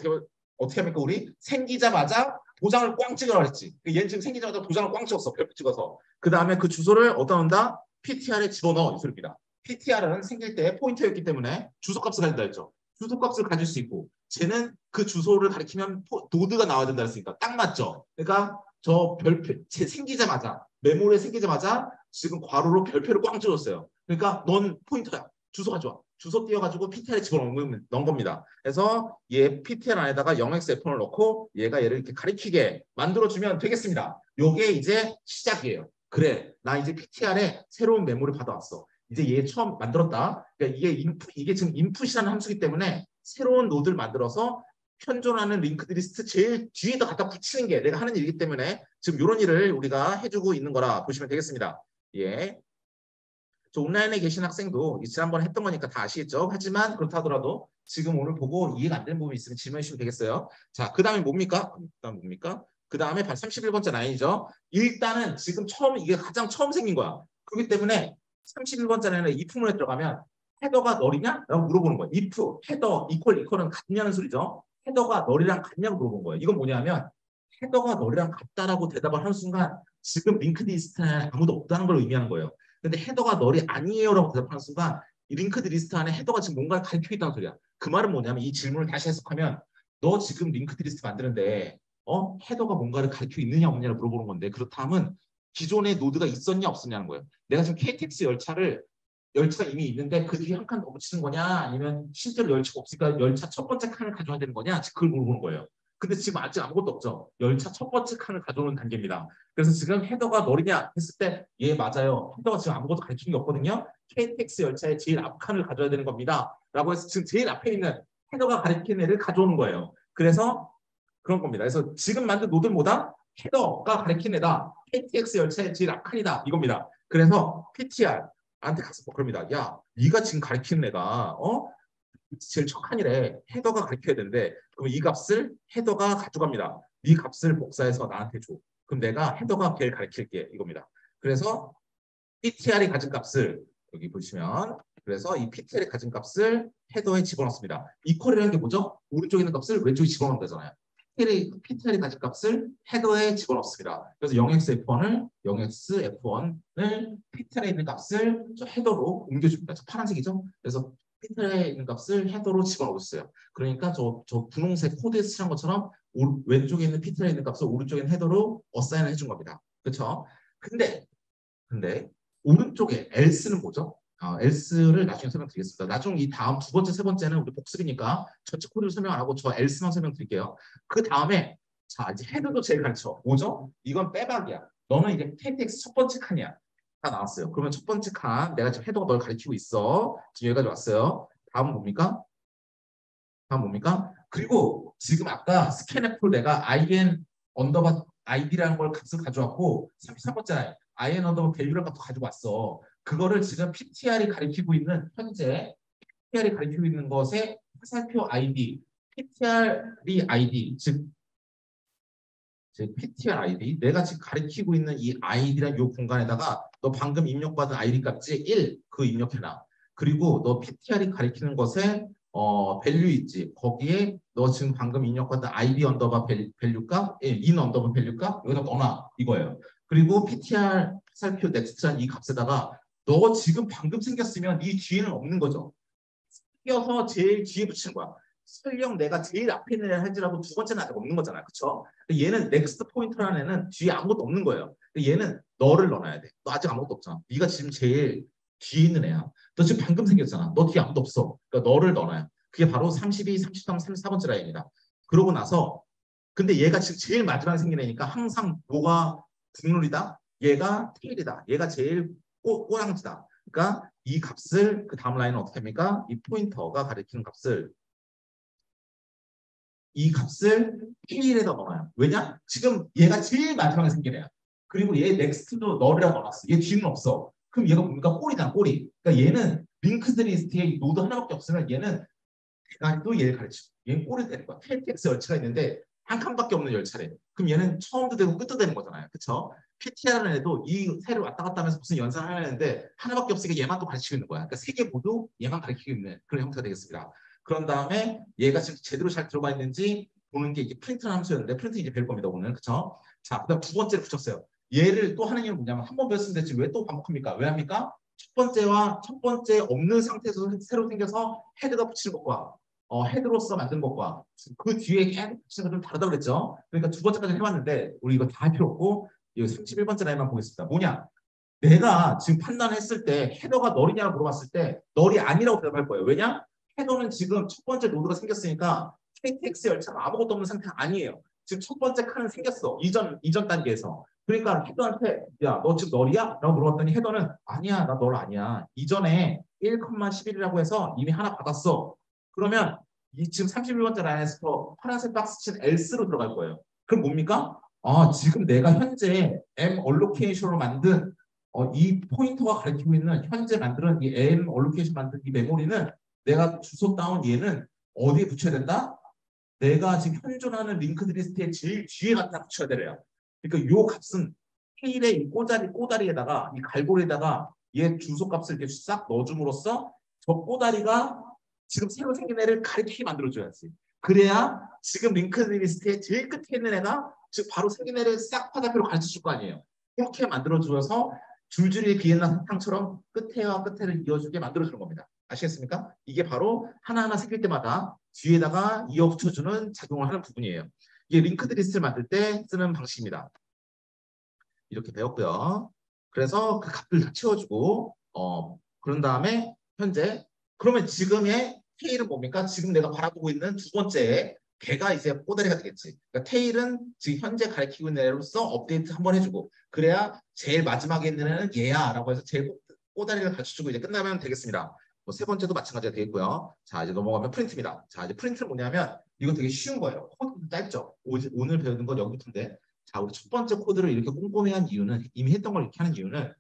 어떻게 합니까? 우리 생기자마자 도장을 꽝 찍으라 그랬지. 얘는 지금 생기자마자 도장을 꽝 찍었어. 별표 찍어서. 그 다음에 그 주소를 어디다 넣는다? PTR에 집어넣어. 이 소리입니다. PTR은 생길 때 포인터였기 때문에 주소값을 가진다 했죠. 주소값을 가질 수 있고 쟤는 그 주소를 가리키면 노드가 나와야 된다 했으니까 딱 맞죠. 그러니까 저 별표 생기자마자 메모리에 생기자마자 지금 괄호로 별표를 꽝 찍었어요. 그러니까 넌 포인터야. 주소 가져와. 주소 띄워가지고 PTR에 집어넣은 겁니다. 그래서 얘 PTR 안에다가 0xf1을 넣고 얘가 얘를 이렇게 가리키게 만들어주면 되겠습니다. 요게 이제 시작이에요. 그래, 나 이제 PTR에 새로운 메모를 받아왔어. 이제 얘 처음 만들었다. 그러니까 이게 지금 인풋이라는 함수이기 때문에 새로운 노드를 만들어서 현존하는 링크드 리스트 제일 뒤에다 갖다 붙이는 게 내가 하는 일이기 때문에 지금 이런 일을 우리가 해주고 있는 거라 보시면 되겠습니다. 예. 저 온라인에 계신 학생도 지난번에 했던 거니까 다 아시겠죠? 하지만 그렇다 하더라도 지금 오늘 보고 이해가 안 되는 부분이 있으면 질문해 주시면 되겠어요. 자, 그 다음에 뭡니까? 그 다음에 바로 31번째 라인이죠. 일단은 지금 이게 가장 처음 생긴 거야. 그렇기 때문에 31번째 라인에 if문에 들어가면 헤더가 널이냐? 라고 물어보는 거예요. if, 헤더, 이퀄은 같냐는 소리죠. 헤더가 널이랑 같냐고 물어본 거예요. 이건 뭐냐면 헤더가 널이랑 같다라고 대답을 하는 순간 지금 링크드 리스트에 아무도 없다는 걸 의미하는 거예요. 근데 헤더가 널이 아니에요라고 대답하는 순간 이 링크드 리스트 안에 헤더가 지금 뭔가를 가리키고 있다는 소리야. 그 말은 뭐냐면 이 질문을 다시 해석하면 너 지금 링크드 리스트 만드는데 헤더가 뭔가를 가리키고 있느냐 없느냐를 물어보는 건데 그렇다면 기존에 노드가 있었냐 없었냐는 거예요. 내가 지금 KTX 열차가 이미 있는데 그 뒤에 한 칸 더 붙이는 거냐 아니면 실제로 열차가 없으니까 열차 첫 번째 칸을 가져와야 되는 거냐 그걸 물어보는 거예요. 근데 지금 아직 아무것도 없죠. 열차 첫 번째 칸을 가져오는 단계입니다. 그래서 지금 헤더가 너리냐 했을 때 예 맞아요. 헤더가 지금 아무것도 가르치는 게 없거든요. KTX 열차의 제일 앞 칸을 가져야 되는 겁니다. 라고 해서 지금 제일 앞에 있는 헤더가 가리키는 애를 가져오는 거예요. 그래서 그런 겁니다. 그래서 지금 만든 노드는 뭐다? 헤더가 가리키는 애다. KTX 열차의 제일 앞 칸이다. 이겁니다. 그래서 PTR한테 가서 그럽니다. 야, 네가 지금 가리키는 애가 제일 첫 칸이래. 헤더가 가리켜야 되는데 그럼 이 값을 헤더가 가져갑니다. 네 값을 복사해서 나한테 줘. 그럼 내가 헤더가 걔를 가리킬게. 이겁니다. 그래서 PTR이 가진 값을 여기 보시면 그래서 이 PTR이 가진 값을 헤더에 집어넣습니다. 이퀄이라는 게 뭐죠? 오른쪽에 있는 값을 왼쪽에 집어넣는 거잖아요. PTR이 가진 값을 헤더에 집어넣습니다. 그래서 0xf1을 PTR에 있는 값을 저 헤더로 옮겨줍니다. 저 파란색이죠? 그래서 PTR에 있는 값을 헤더로 집어넣었어요. 그러니까 저 분홍색 코드에 쓰는 것처럼 왼쪽에 있는 PTR에 있는 값을 오른쪽에 있는 헤더로 어사인을 해준 겁니다. 그렇죠? 근데 오른쪽에 else는 뭐죠? else를 나중에 설명드리겠습니다. 나중 이 다음 두 번째, 세 번째는 우리 복습이니까 전체 코드를 설명 안 하고 저 else만 설명드릴게요. 그 다음에 자 이제 헤더도 제일 가르쳐. 뭐죠? 이건 빼박이야. 너는 이제 KTX 첫 번째 칸이야. 다 나왔어요. 그러면 첫 번째 칸 내가 지금 헤더가 널 가리키고 있어. 지금 여기까지 왔어요. 다음은 뭡니까? 다음 뭡니까? 그리고 지금 아까 스캔앱을 내가 IN 언더바 ID라는 걸 값을 가져왔고 33번째 IN 언더바 밸류라는 값도 가지고 왔어. 그거를 지금 PTR이 가리키고 있는 현재 PTR이 가리키고 있는 것의 화살표 ID, PTR이 ID, 즉 PTR ID, 내가 지금 가리키고 있는 이 ID라는 이 공간에다가 너 방금 입력받은 ID 값이 1, 그 입력해놔. 그리고 너 PTR이 가리키는 것에 밸류 있지. 거기에 너 지금 방금 입력받은 ID 언더바 밸류 값, 인 언더바 밸류 값 여기다 넣어놔. 이거예요. 그리고 PTR 화살표 넥스트란 이 값에다가 너 지금 방금 생겼으면 이 뒤에는 없는 거죠. 끼어서 제일 뒤에 붙이는 거야. 설령 내가 제일 앞에 있는 애를 할지라도 두 번째는 아직 없는 거잖아. 그쵸? 얘는 넥스트 포인트라는 애는 뒤에 아무것도 없는 거예요. 얘는 너를 넣어놔야 돼. 너 아직 아무것도 없잖아. 네가 지금 제일 뒤에 있는 애야. 너 지금 방금 생겼잖아. 너 뒤에 아무도 없어. 그러니까 너를 넣어놔요. 그게 바로 32, 33, 34번째 라인이다. 그러고 나서 근데 얘가 지금 제일 마지막에 생긴 애니까 항상 뭐가 국룰이다? 얘가 테일이다. 얘가 제일 꼬랑지다. 그러니까 이 값을 그 다음 라인은 어떻게 합니까? 이 포인터가 가리키는 값을 이 값을 테일에다 넣어요. 왜냐? 지금 얘가 제일 마지막에 생긴 애야. 그리고 얘 넥스트도 너를 넣어놨어. 얘 뒤는 없어. 그럼 얘가 뭡니까? 꼬리잖아, 꼬리. 그러니까 얘는 링크드 리스트에 노드 하나밖에 없으면 얘는 대가리도 얘를 가르치고 얘는 꼬리 되는 거야. KTX 열차가 있는데 한 칸밖에 없는 열차래. 그럼 얘는 처음도 되고 끝도 되는 거잖아요. 그쵸? PTR은 해도 이 새를 왔다 갔다 하면서 무슨 연산을 하려는데 하나밖에 없으니까 얘만 또 가르치고 있는 거야. 그러니까 세 개 모두 얘만 가르치고 있는 그런 형태가 되겠습니다. 그런 다음에 얘가 지금 제대로 잘 들어가 있는지 보는 게 이게 프린트라는 함수였는데 프린트 이제 배울 겁니다. 오늘. 그쵸? 자, 그다음 두 번째를 붙였어요. 얘를 또 하는 이유는 뭐냐면 한 번 배웠으면 됐지 왜 또 반복합니까? 왜 합니까? 첫 번째 없는 상태에서 새로 생겨서 헤드가 붙이는 것과 헤드로서 만든 것과 그 뒤에 헤드 붙이는 건 좀 다르다고 그랬죠. 그러니까 두 번째까지 해봤는데 우리 이거 다 할 필요 없고 이 31번째 라인만 보겠습니다. 뭐냐? 내가 지금 판단했을 때 헤더가 널이냐고 물어봤을 때 널이 아니라고 대답할 거예요. 왜냐? 헤더는 지금 첫 번째 노드가 생겼으니까 KTX 열차가 아무것도 없는 상태가 아니에요. 지금 첫 번째 칸은 생겼어. 이전 단계에서. 그러니까 헤더한테 야, 너 지금 널이야? 라고 물어봤더니 헤더는 아니야, 나 널 아니야. 이전에 1,11이라고 해서 이미 하나 받았어. 그러면 이 지금 31번째 라인에서 파란색 박스 친 else로 들어갈 거예요. 그럼 뭡니까? 지금 내가 현재 M allocation으로 만든 이 포인터가 가리키고 있는 현재 만드는 이 M allocation 만든 이 메모리는 내가 주소 따온 얘는 어디에 붙여야 된다? 내가 지금 현존하는 링크드 리스트의 제일 뒤에 갖다 붙여야 되래요. 그러니까 요 값은 테일의 이 꼬다리에다가 이 갈고리에다가 얘 주소 값을 이렇게 싹 넣어줌으로써 저 꼬다리가 지금 새로 생긴 애를 가리키게 만들어줘야지. 그래야 지금 링크드 리스트의 제일 끝에 있는 애가 즉 바로 생긴 애를 싹 화살표로 가르쳐 줄 거 아니에요. 이렇게 만들어줘서 줄줄이 비엔나 사탕처럼 끝에와 끝에를 이어주게 만들어주는 겁니다. 아시겠습니까? 이게 바로 하나하나 생길 때마다 뒤에다가 이어 붙여주는 작용을 하는 부분이에요. 이게 링크드 리스트를 만들 때 쓰는 방식입니다. 이렇게 배웠고요. 그래서 그 값들 다 채워주고 그런 다음에 현재 그러면 지금의 테일은 뭡니까? 지금 내가 바라보고 있는 두 번째 걔가 이제 꼬다리가 되겠지. 그러니까 테일은 지금 현재 가리키고 있는 애로서 업데이트 한번 해주고 그래야 제일 마지막에 있는 애는 얘야 라고 해서 제일 꼬다리를 가르쳐주고 이제 끝나면 되겠습니다. 뭐 세 번째도 마찬가지가 되겠고요. 자 이제 넘어가면 프린트입니다. 자 이제 프린트는 뭐냐면 이건 되게 쉬운 거예요. 코드 짧죠. 오늘 배우는 건 여기부터인데 자, 우리 첫 번째 코드를 이렇게 꼼꼼히 한 이유는 이미 했던 걸 이렇게 하는 이유는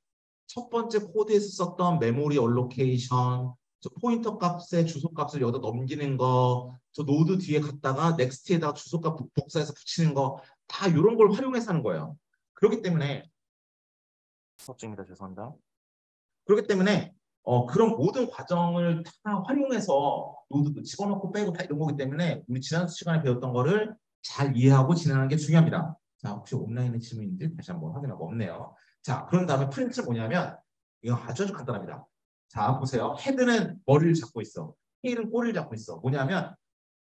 첫 번째 코드에서 썼던 메모리 얼로케이션, 저 포인터 값의 주소 값을 여기다 넘기는 거, 저 노드 뒤에 갔다가 넥스트에다가 주소 값 복사해서 붙이는 거 다 이런 걸 활용해서 하는 거예요. 그렇기 때문에 수업중입니다. 죄송합니다. 그렇기 때문에 그런 모든 과정을 다 활용해서 노드도 집어넣고 빼고 다 이런 거기 때문에 우리 지난 시간에 배웠던 거를 잘 이해하고 진행하는 게 중요합니다. 자, 혹시 온라인에 질문인지 다시 한번 확인하고 없네요. 자, 그런 다음에 프린트는 뭐냐면 이거 아주 간단합니다. 자, 보세요. 헤드는 머리를 잡고 있어. 테일은 꼬리를 잡고 있어. 뭐냐면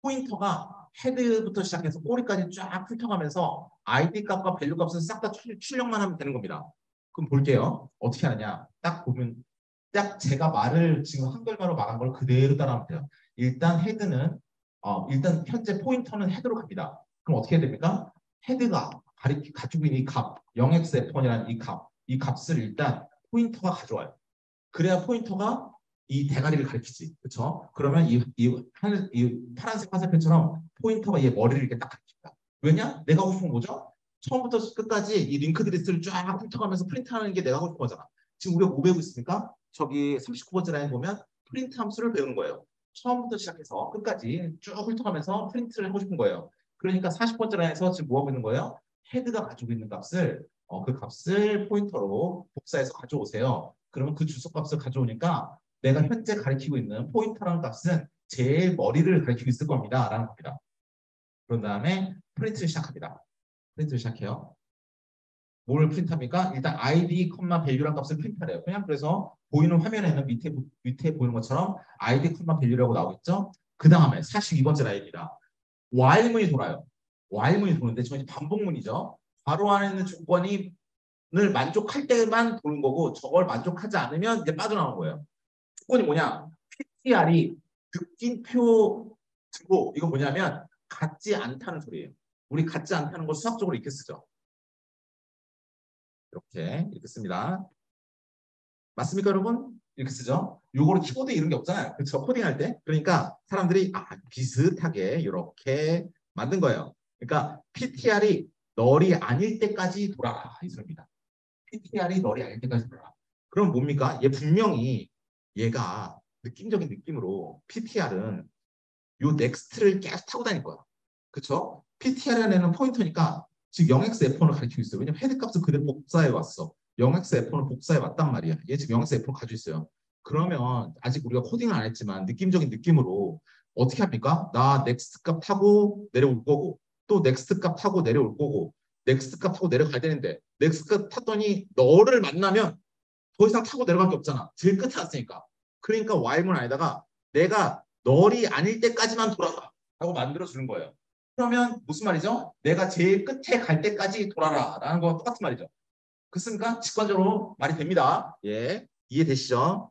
포인터가 헤드부터 시작해서 꼬리까지 쫙 훑어가면서 아이디 값과 밸류 값을 싹 다 출력만 하면 되는 겁니다. 그럼 볼게요. 어떻게 하느냐. 딱 보면 딱 제가 말을 지금 한글말로 말한 걸 그대로 따라하면 돼요. 일단 헤드는 일단 현재 포인터는 헤드로 갑니다. 그럼 어떻게 해야 됩니까? 헤드가 가지고 있는 이 값, 0xf1이라는 이 값을 일단 포인터가 가져와요. 그래야 포인터가 이 대가리를 가리키지. 그렇죠? 그러면 이 파란색 화살표처럼 포인터가 얘 머리를 이렇게 딱 가리킵니다. 왜냐? 내가 하고 싶은 뭐죠? 처음부터 끝까지 이 링크드 리스트를 쫙 훑어가면서 프린트하는 게 내가 하고 싶은 거잖아. 지금 우리가 뭐 배우고 있습니까? 저기 39번째 라인 보면 프린트 함수를 배우는 거예요. 처음부터 시작해서 끝까지 쭉 훑어가면서 프린트를 하고 싶은 거예요. 그러니까 40번째 라인에서 지금 뭐 하고 있는 거예요? 헤드가 가지고 있는 값을 그 값을 포인터로 복사해서 가져오세요. 그러면 그 주소 값을 가져오니까 내가 현재 가리키고 있는 포인터라는 값은 제일 머리를 가리키고 있을 겁니다. 라는 겁니다. 그런 다음에 프린트를 시작합니다. 프린트를 시작해요. 뭘 프린트합니까? 일단 id, valu라는 값을 프린트하래요. 그냥 그래서 보이는 화면에는 밑에 보이는 것처럼 id, valu라고 나오겠죠? 그 다음에 42번째 라인입니다. while문이 돌아요. while문이 도는데 저희 반복문이죠. 괄호 안에 있는 조건이 을 만족할 때만 도는 거고 저걸 만족하지 않으면 이제 빠져나오는 거예요. 조건이 뭐냐? PTR이 느낌표 주고 이거 뭐냐면 같지 않다는 소리예요. 우리 같지 않다는 걸 수학적으로 이렇게 쓰죠. 이렇게 씁니다. 맞습니까, 여러분? 이렇게 쓰죠. 요거를 키보드에 이런 게 없잖아요. 그렇죠? 코딩할 때. 그러니까 사람들이 비슷하게 이렇게 만든 거예요. 그러니까 PTR이 널이 아닐 때까지 돌아가 이 소리입니다. PTR이 널이 아닐 때까지 돌아가. 그럼 뭡니까? 얘 분명히 얘가 느낌적인 느낌으로 PTR은 요 넥스트를 계속 타고 다닐 거야. 그쵸? PTR이라는 애는 포인터니까 지금 0xf1을 가리키고 있어요. 왜냐면 헤드 값을 그대로 복사해 왔어. 0xf1을 복사해 왔단 말이야. 얘 지금 0xf1을 가지고 있어요. 그러면 아직 우리가 코딩을 안 했지만 느낌적인 느낌으로 어떻게 합니까? 나 넥스트 값 타고 내려올 거고 또 넥스트 값 타고 내려올 거고 넥스트 값 타고 내려가야 되는데 넥스트 값 탔더니 너를 만나면 더 이상 타고 내려갈 게 없잖아. 제일 끝에 왔으니까. 그러니까 while문 안에다가 내가 널이 아닐 때까지만 돌아라 라고 만들어주는 거예요. 그러면 무슨 말이죠? 내가 제일 끝에 갈 때까지 돌아라 라는 거와 똑같은 말이죠. 그렇습니까? 직관적으로 말이 됩니다. 예, 이해되시죠?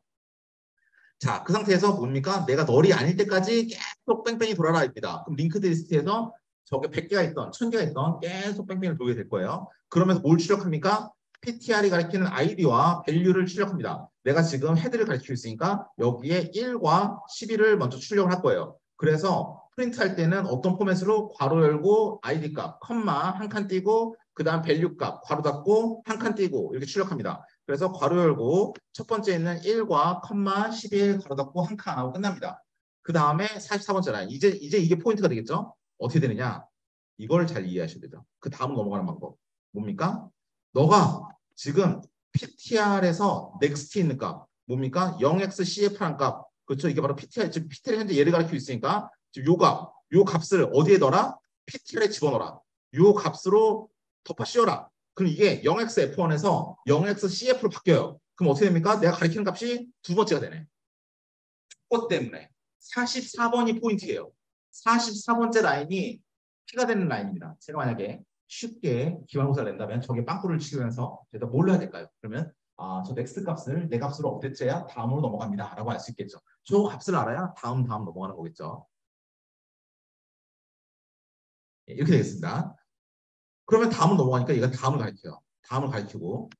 자, 그 상태에서 뭡니까? 내가 널이 아닐 때까지 계속 뺑뺑이 돌아라입니다. 그럼 링크드 리스트에서 저게 100개가 있던 1000개가 있던 계속 뺑뺑이를 돌게 될 거예요. 그러면서 뭘 출력합니까? PTR이 가리키는 아이디와 밸류를 출력합니다. 내가 지금 헤드를 가리키고 있으니까 여기에 1과 11을 먼저 출력을 할 거예요. 그래서 프린트할 때는 어떤 포맷으로 괄호 열고 아이디 값, 컴마 한 칸 띄고 그 다음 밸류 값, 괄호 닫고 한 칸 띄고 이렇게 출력합니다. 그래서 괄호 열고 첫 번째 있는 1과 컴마 11 괄호 닫고 한 칸 하고 끝납니다. 그 다음에 44번째 라인. 이제 이게 포인트가 되겠죠? 어떻게 되느냐? 이걸 잘 이해하셔야 되죠. 그 다음 넘어가는 방법. 뭡니까? 너가 지금 PTR에서 next 있는 값 뭡니까? 0xcf라는 값. 그렇죠? 이게 바로 PTR, 지금 PTR 현재 얘를 가리키고 있으니까 지금 요 값을 어디에 넣어라? PTR에 집어넣어라. 요 값으로 덮어 씌워라. 그럼 이게 0xf1에서 0xcf로 바뀌어요. 그럼 어떻게 됩니까? 내가 가리키는 값이 두 번째가 되네. 그것 때문에 44번이 포인트예요. 44번째 라인이 P가 되는 라인입니다. 제가 만약에 쉽게 기말고사를 낸다면 저게 빵꾸를 치면서 제가 뭘 해야 될까요? 그러면 저 넥스트 값을 내 값으로 업데이트해야 다음으로 넘어갑니다. 라고 할 수 있겠죠. 저 값을 알아야 다음 넘어가는 거겠죠. 이렇게 되겠습니다. 그러면 다음으로 넘어가니까 얘가 다음을 가리켜요. 다음을 가리키고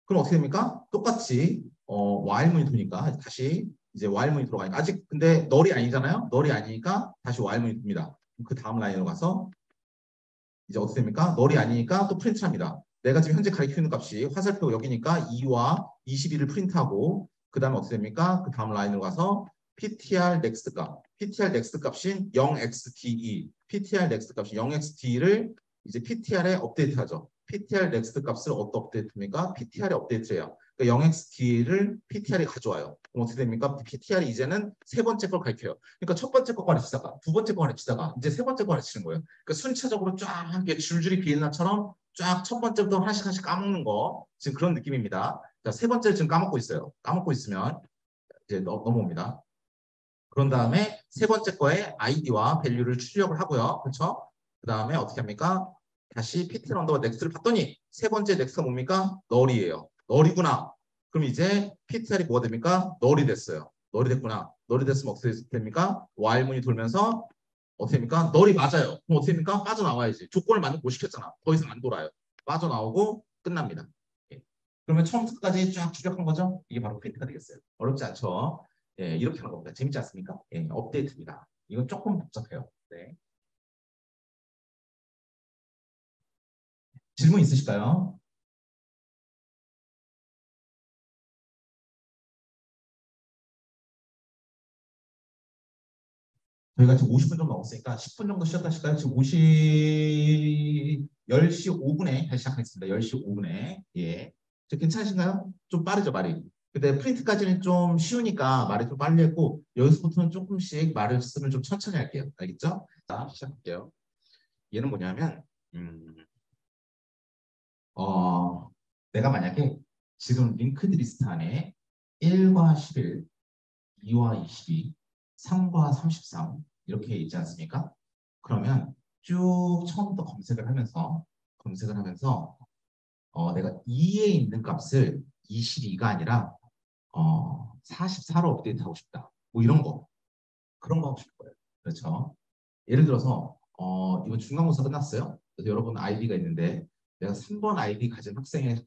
그럼 어떻게 됩니까? 똑같이 while 문이 도니까 다시 이제 while 문이 들어가니까 아직 근데 널이 아니잖아요. 널이 아니니까 다시 while 문이 듭니다. 그 다음 라인으로 가서 이제 어떻게 됩니까? 널이 아니니까 또 프린트를 합니다. 내가 지금 현재 가리키고 있는 값이 화살표 여기니까 2와 21을 프린트하고 그 다음에 어떻게 됩니까? 그 다음 라인으로 가서 ptr next 값, ptr next 값인 0xde, ptr next 값인 0xde를 이제 ptr에 업데이트하죠. ptr next 값을 어떻게 업데이트합니까? ptr에 업데이트해요. 그러니까 0xd를 ptr이 가져와요. 그럼 어떻게 됩니까? ptr이 이제는 세 번째 걸 가리켜요. 그러니까 첫 번째 거 가르치다가 두 번째 거 가르치다가 이제 세 번째 거 가르치는 거예요. 그러니까 순차적으로 쫙 이렇게 줄줄이 비엔나처럼 쫙 첫 번째부터 하나씩 까먹는 거 지금 그런 느낌입니다. 자, 세 번째를 지금 까먹고 있어요. 까먹고 있으면 이제 넘어옵니다. 그런 다음에 세 번째 거에 아이디와 밸류를 출력을 하고요. 그렇죠? 그 다음에 어떻게 합니까? 다시 pt 언더바 넥스트를 봤더니 세 번째 넥스트가 뭡니까? 널이에요. 널이구나. 그럼 이제 ptr이 뭐가 됩니까? 널이 됐어요. 널이 됐구나. 널이 됐으면 어떻게 됩니까? while 문이 돌면서 어떻게 됩니까? 널이 맞아요. 그럼 어떻게 됩니까? 빠져나와야지. 조건을 만들고 못 시켰잖아. 더 이상 안 돌아요. 빠져나오고 끝납니다. 예. 그러면 처음부터까지 쫙 추적한 거죠? 이게 바로 프린트가 되겠어요. 어렵지 않죠? 예, 이렇게 하는 겁니다. 재밌지 않습니까? 예, 업데이트입니다. 이건 조금 복잡해요. 네. 질문 있으실까요? 저희가 지금 50분 정도 넘었으니까 10분 정도 쉬었다 하실까요? 지금 10시 5분에 다시 시작하겠습니다. 10시 5분에. 예. 저 괜찮으신가요? 좀 빠르죠, 말이. 근데 프린트까지는 좀 쉬우니까 말이 좀 빨리 했고, 여기서부터는 조금씩 말을 쓰면 좀 천천히 할게요. 알겠죠? 자, 시작할게요. 얘는 뭐냐면, 음, 내가 만약에 지금 링크드 리스트 안에 1과 11, 2와 22, 3과 33 이렇게 있지 않습니까? 그러면 쭉 처음부터 검색을 하면서 내가 2에 있는 값을 22가 아니라 44로 업데이트하고 싶다. 뭐 이런 거. 그런 거 하고 싶은 거예요. 그렇죠? 예를 들어서 이번 중간고사 끝났어요. 그래서 여러분 아이디가 있는데 내가 3번 아이디 가진 학생의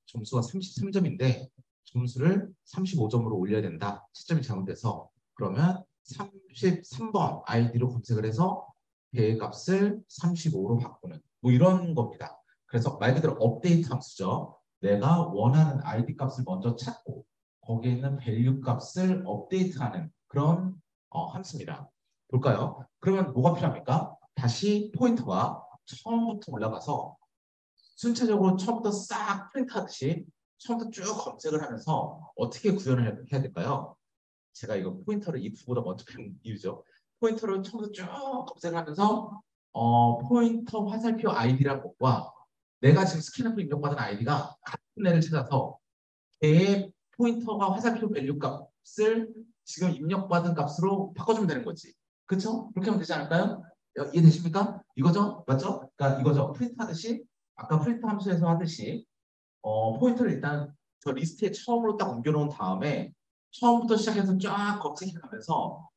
점수가 33점인데 점수를 35점으로 올려야 된다. 채점이 잘못돼서 그러면 33번 아이디로 검색을 해서 배의 값을 35로 바꾸는 뭐 이런 겁니다. 그래서 말 그대로 업데이트 함수죠. 내가 원하는 아이디 값을 먼저 찾고 거기에 있는 밸류 값을 업데이트하는 그런 함수입니다. 볼까요? 그러면 뭐가 필요합니까? 다시 포인터가 처음부터 올라가서 순차적으로 처음부터 싹 프린트하듯이 처음부터 쭉 검색을 하면서 어떻게 구현을 해야 될까요? 제가 이거 포인터를 if보다 먼저 배운 이유죠. 포인터를 처음부터 쭉 검색을 하면서 포인터 화살표 아이디라는 것과 내가 지금 스캐너프 입력받은 아이디가 같은 애를 찾아서 걔의 포인터가 화살표 밸류 값을 지금 입력받은 값으로 바꿔주면 되는 거지. 그렇죠? 그렇게 하면 되지 않을까요? 이해되십니까? 이거죠? 맞죠? 그러니까 이거죠. 프린트 하듯이 아까 프린트 함수에서 하듯이 포인터를 일단 저 리스트에 처음으로 딱 옮겨놓은 다음에 처음부터 시작해서 쫙 검색해가면서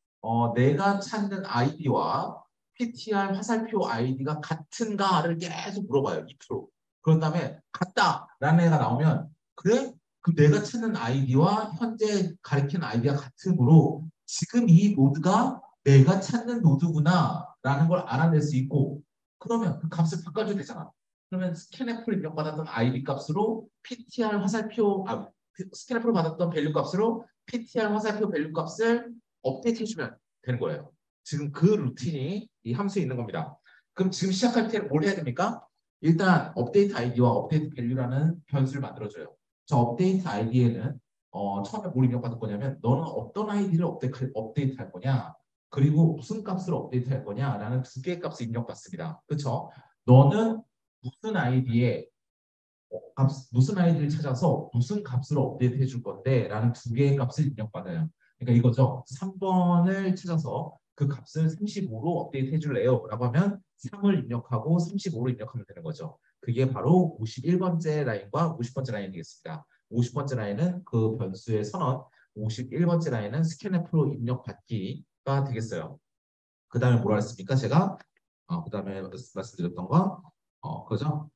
내가 찾는 아이디와 PTR 화살표 아이디가 같은가를 계속 물어봐요. 2%. 그런 다음에 같다라는 애가 나오면 그래? 그 내가 찾는 아이디와 현재 가리키는 아이디가 같으므로 지금 이 노드가 내가 찾는 노드구나라는 걸 알아낼 수 있고 그러면 그 값을 바꿔줘야 되잖아. 그러면 스캔앱을 입력받았던 아이디 값으로 PTR 화살표 스캔앱으로 받았던 밸류 값으로 PTR 화살표 밸류 값을 업데이트 해주면 되는 거예요. 지금 그 루틴이 이 함수에 있는 겁니다. 그럼 지금 시작할 때 뭘 해야 됩니까? 일단 업데이트 아이디와 업데이트 밸류라는 변수를 만들어줘요. 저 업데이트 아이디에는 처음에 뭘 입력받을 거냐면 너는 어떤 아이디를 업데이트 할 거냐 그리고 무슨 값을 업데이트 할 거냐라는 두 개의 값을 입력받습니다. 그렇죠? 너는 무슨 아이디에 무슨 아이디를 찾아서 무슨 값으로 업데이트 해줄 건데 라는 두 개의 값을 입력받아요. 그러니까 이거죠. 3번을 찾아서 그 값을 35로 업데이트 해줄래요? 라고 하면 3을 입력하고 35로 입력하면 되는 거죠. 그게 바로 51번째 라인과 50번째 라인이겠습니다. 50번째 라인은 그 변수의 선언, 51번째 라인은 스캔F로 입력받기가 되겠어요. 그 다음에 뭐라 했습니까? 제가 그 다음에 말씀드렸던 거 그죠?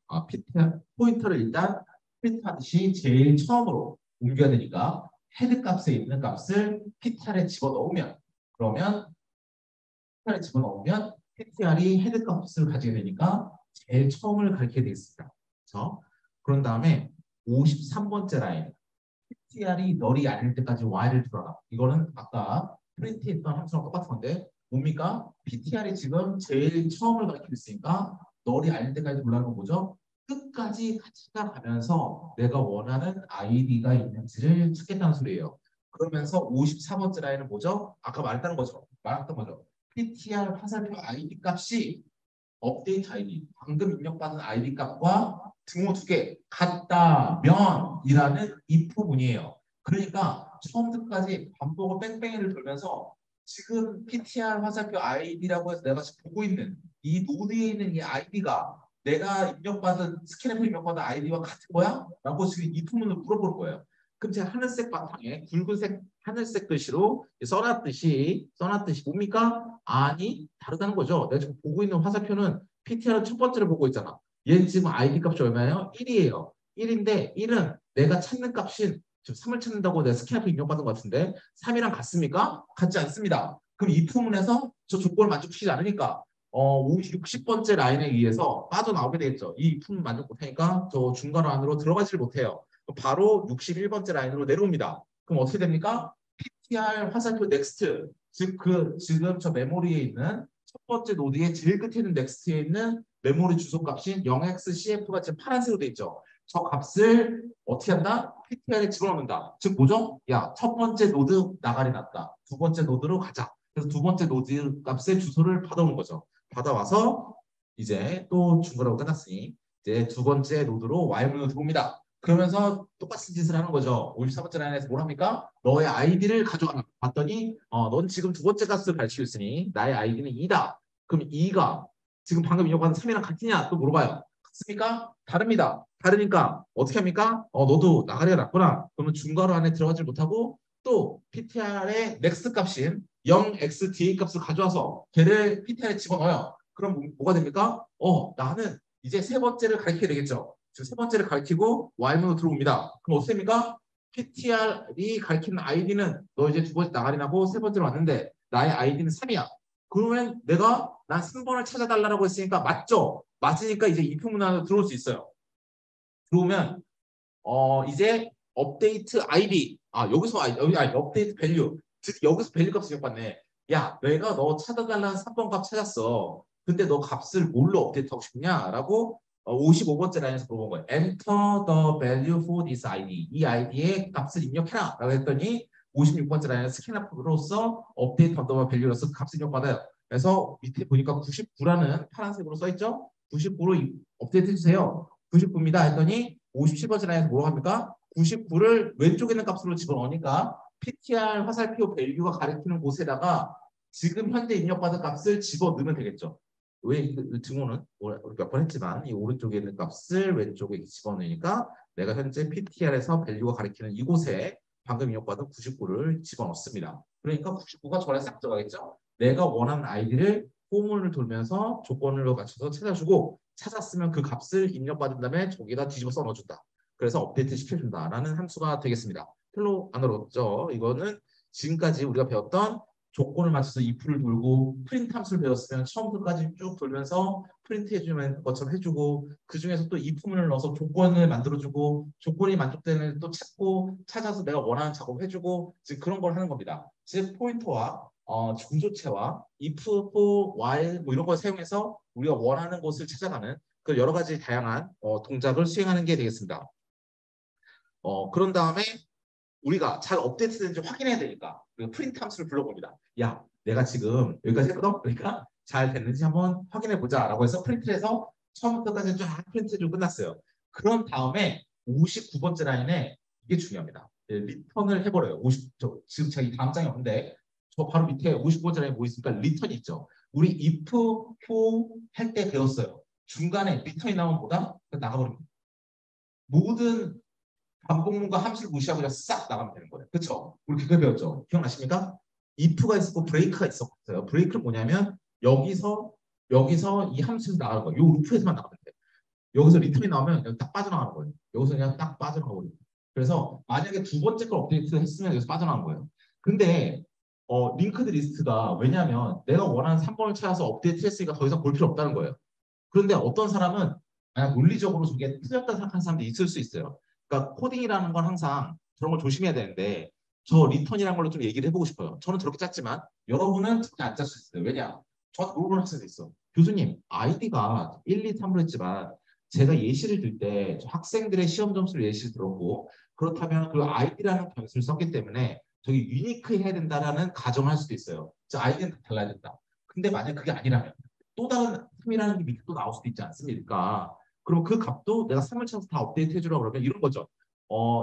포인터를 일단 프린트하듯이 제일 처음으로 옮겨야 되니까 헤드 값에 있는 값을 ptr에 집어넣으면 그러면 ptr에 집어넣으면 ptr이 헤드 값을 가지게 되니까 제일 처음을 가리게 되겠습니다. 그렇죠? 그런 다음에 53번째 라인 ptr이 널이 아닐 때까지 while을 들어라. 이거는 아까 프린트했던 함수랑 똑같은 건데 뭡니까? ptr이 지금 제일 처음을 가리키고 있으니까 널이 아닐 때까지 돌라는 건 뭐죠? 끝까지 찾아가면서 내가 원하는 아이디가 있는지를 찾겠다는 소리예요. 그러면서 54번째 라인은 뭐죠? 아까 말했던 거죠. 말했던 거죠. ptr 화살표 아이디 값이 업데이트 아이디, 방금 입력받은 아이디 값과 등호 두 개 같다면이라는 if 문이에요. 그러니까 처음부터까지 반복을 뺑뺑이를 돌면서 지금 PTR 화살표 아이디라고 해서 내가 지금 보고 있는 이 노드에 있는 이 아이디가 내가 입력받은 스캔앱을 입력받은 아이디와 같은 거야? 라고 지금 if 문을 물어볼 거예요. 그럼 제가 하늘색 바탕에 굵은색 하늘색 글씨로 써놨듯이 뭡니까? 아니 다르다는 거죠. 내가 지금 보고 있는 화살표는 PTR은 첫 번째를 보고 있잖아. 얘는 지금 ID 값이 얼마예요? 1이에요. 1인데 1은 내가 찾는 값인 지금 3을 찾는다고 내가 스캔 앞에 입력받은 것 같은데 3이랑 같습니까? 같지 않습니다. 그럼 이 부분에서 저 조건을 만족시키지 않으니까 60번째 라인에 의해서 빠져나오게 되겠죠. 이 품을 만족 못하니까 저 중간 안으로 들어가지를 못해요. 바로 61번째 라인으로 내려옵니다. 그럼 어떻게 됩니까? PTR 화살표 넥스트 즉 지금 저 메모리에 있는 첫 번째 노드의 제일 끝에 있는 넥스트에 있는 메모리 주소값인 0xcf가 지금 파란색으로 돼 있죠. 저 값을 어떻게 한다? PTR에 집어넣는다. 즉 뭐죠? 야, 첫 번째 노드 나가리 났다. 두 번째 노드로 가자. 그래서 두 번째 노드 값의 주소를 받아오는 거죠. 받아와서 이제 또 중괄호가 끝났으니 이제 두 번째 노드로 Y문으로 들어옵니다. 그러면서 똑같은 짓을 하는 거죠. 54번째 라인에서 뭘 합니까? 너의 아이디를 가져가. 봤더니 넌 지금 두 번째 값을 가르치고 있으니 나의 아이디는 2다. 그럼 2가 지금 방금 입력한 3이랑 같으냐? 또 물어봐요. 같습니까? 다릅니다. 다르니까 어떻게 합니까? 너도 나가리가 났구나. 그러면 중괄호 안에 들어가지 못하고 또 PTR의 next 값인 0xda 값을 가져와서 걔를 PTR에 집어넣어요. 그럼 뭐가 됩니까? 나는 이제 세 번째를 가리키게 되겠죠. 지금 세 번째를 가리키고 Y문으로 들어옵니다. 그럼 어떻게 됩니까? PTR이 가리키는 아이디는 너 이제 두 번째 나가리 나고 세 번째로 왔는데 나의 아이디는 3이야. 그러면 난 3번을 찾아달라고 했으니까 맞죠? 맞으니까 이제 if 문항으로 들어올 수 있어요. 들어오면 이제 업데이트 아이디 여기서 업데이트 밸류 즉 여기서 밸류 값을 입력받네. 야 내가 너 찾아달라는 3번 값 찾았어. 근데 너 값을 뭘로 업데이트하고 싶냐? 라고 55번째 라인에서 물어본 거예요. Enter the value for this ID. 이 아이디의 값을 입력해라. 라고 했더니 56번째 라인에 스캔업으로서 업데이트 언더바 밸류로서 값을 입력받아요. 그래서 밑에 보니까 99라는 파란색으로 써있죠? 99로 업데이트 해주세요. 99입니다 했더니 57번째 라인에서 뭐라고 합니까? 99를 왼쪽에 있는 값으로 집어넣으니까 PTR 화살표 밸류가 가리키는 곳에다가 지금 현재 입력받은 값을 집어넣으면 되겠죠. 왜 증오는 몇 번 했지만 이 오른쪽에 있는 값을 왼쪽에 집어넣으니까 내가 현재 PTR에서 밸류가 가리키는 이곳에 방금 입력받은 99를 집어넣습니다. 그러니까 99가 저에 싹 들어가겠죠. 내가 원하는 아이디를 포문을 돌면서 조건을 맞춰서 찾아주고 찾았으면 그 값을 입력받은 다음에 저기다 뒤집어 써 넣어준다. 그래서 업데이트 시켜준다라는 함수가 되겠습니다. 별로 안 어렵죠. 이거는 지금까지 우리가 배웠던 조건을 맞춰서 if를 돌고 프린트 함수를 배웠으면 처음부터까지 쭉 돌면서 프린트 해주는 것처럼 해주고 그 중에서 또 if문을 넣어서 조건을 만들어주고 조건이 만족되는 또 찾고 찾아서 내가 원하는 작업 해주고 지금 그런 걸 하는 겁니다. 즉 포인터와 중조체와 if, for, while 뭐 이런 걸 사용해서 우리가 원하는 곳을 찾아가는 그 여러 가지 다양한 동작을 수행하는 게 되겠습니다. 그런 다음에 우리가 잘 업데이트되는지 확인해야 되니까 그 프린트 함수를 불러봅니다. 야, 내가 지금 여기까지 했거든? 그러니까 잘 됐는지 한번 확인해 보자라고 해서 프린트를 해서 처음부터까지 쫙 프린트 좀 끝났어요. 그런 다음에 59번째 라인에 이게 중요합니다. 리턴을 해버려요. 50, 지금 제가 이 다음 장이 없는데 저 바로 밑에 55장에 뭐 있습니까? 리턴이 있죠. 우리 if, for 할 때 배웠어요. 중간에 리턴이 나오면 뭐다? 나가버립니다. 모든 반복문과 함수를 무시하고 그냥 싹 나가면 되는 거예요. 그렇죠? 우리 그거 배웠죠? 기억나십니까? if가 있었고 브레이크가 있었어요. 브레이크는 뭐냐면 여기서 이 함수에서 나가는 거예요. 이 루프에서만 나가면 돼요. 여기서 리턴이 나오면 여기 딱 빠져나가는 거예요. 여기서 그냥 딱 빠져나가 버립니다. 그래서 만약에 두 번째 걸 업데이트 했으면 여기서 빠져나간 거예요. 근데 링크드 리스트가 왜냐하면 내가 원하는 3번을 찾아서 업데이트 했으니까 더 이상 볼 필요 없다는 거예요. 그런데 어떤 사람은 그냥 논리적으로 저게 틀렸다 생각하는 사람도 있을 수 있어요. 그러니까 코딩이라는 건 항상 그런 걸 조심해야 되는데 저 리턴이라는 걸로 좀 얘기를 해보고 싶어요. 저는 저렇게 짰지만 여러분은 그렇게 안 짤 수 있어요. 왜냐? 저한테 물어보는 학생도 있어. 교수님, 아이디가 1, 2, 3로 했지만 제가 예시를 들 때 학생들의 시험 점수를 예시를 들었고 그렇다면 그 아이디라는 변수를 썼기 때문에 저기 유니크 해야 된다라는 가정을 할 수도 있어요. 저 아이디는 다 달라야 된다. 근데 만약 그게 아니라면 또 다른 3이라는 게 밑에 또 나올 수도 있지 않습니까? 그럼 그 값도 내가 3을 찾아서 다 업데이트 해주라 그러면 이런 거죠.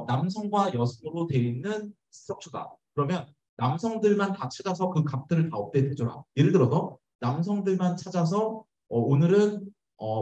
남성과 여성으로 되어 있는 스트럭처다. 그러면 남성들만 다 찾아서 그 값들을 다 업데이트 해줘라. 예를 들어서 남성들만 찾아서 오늘은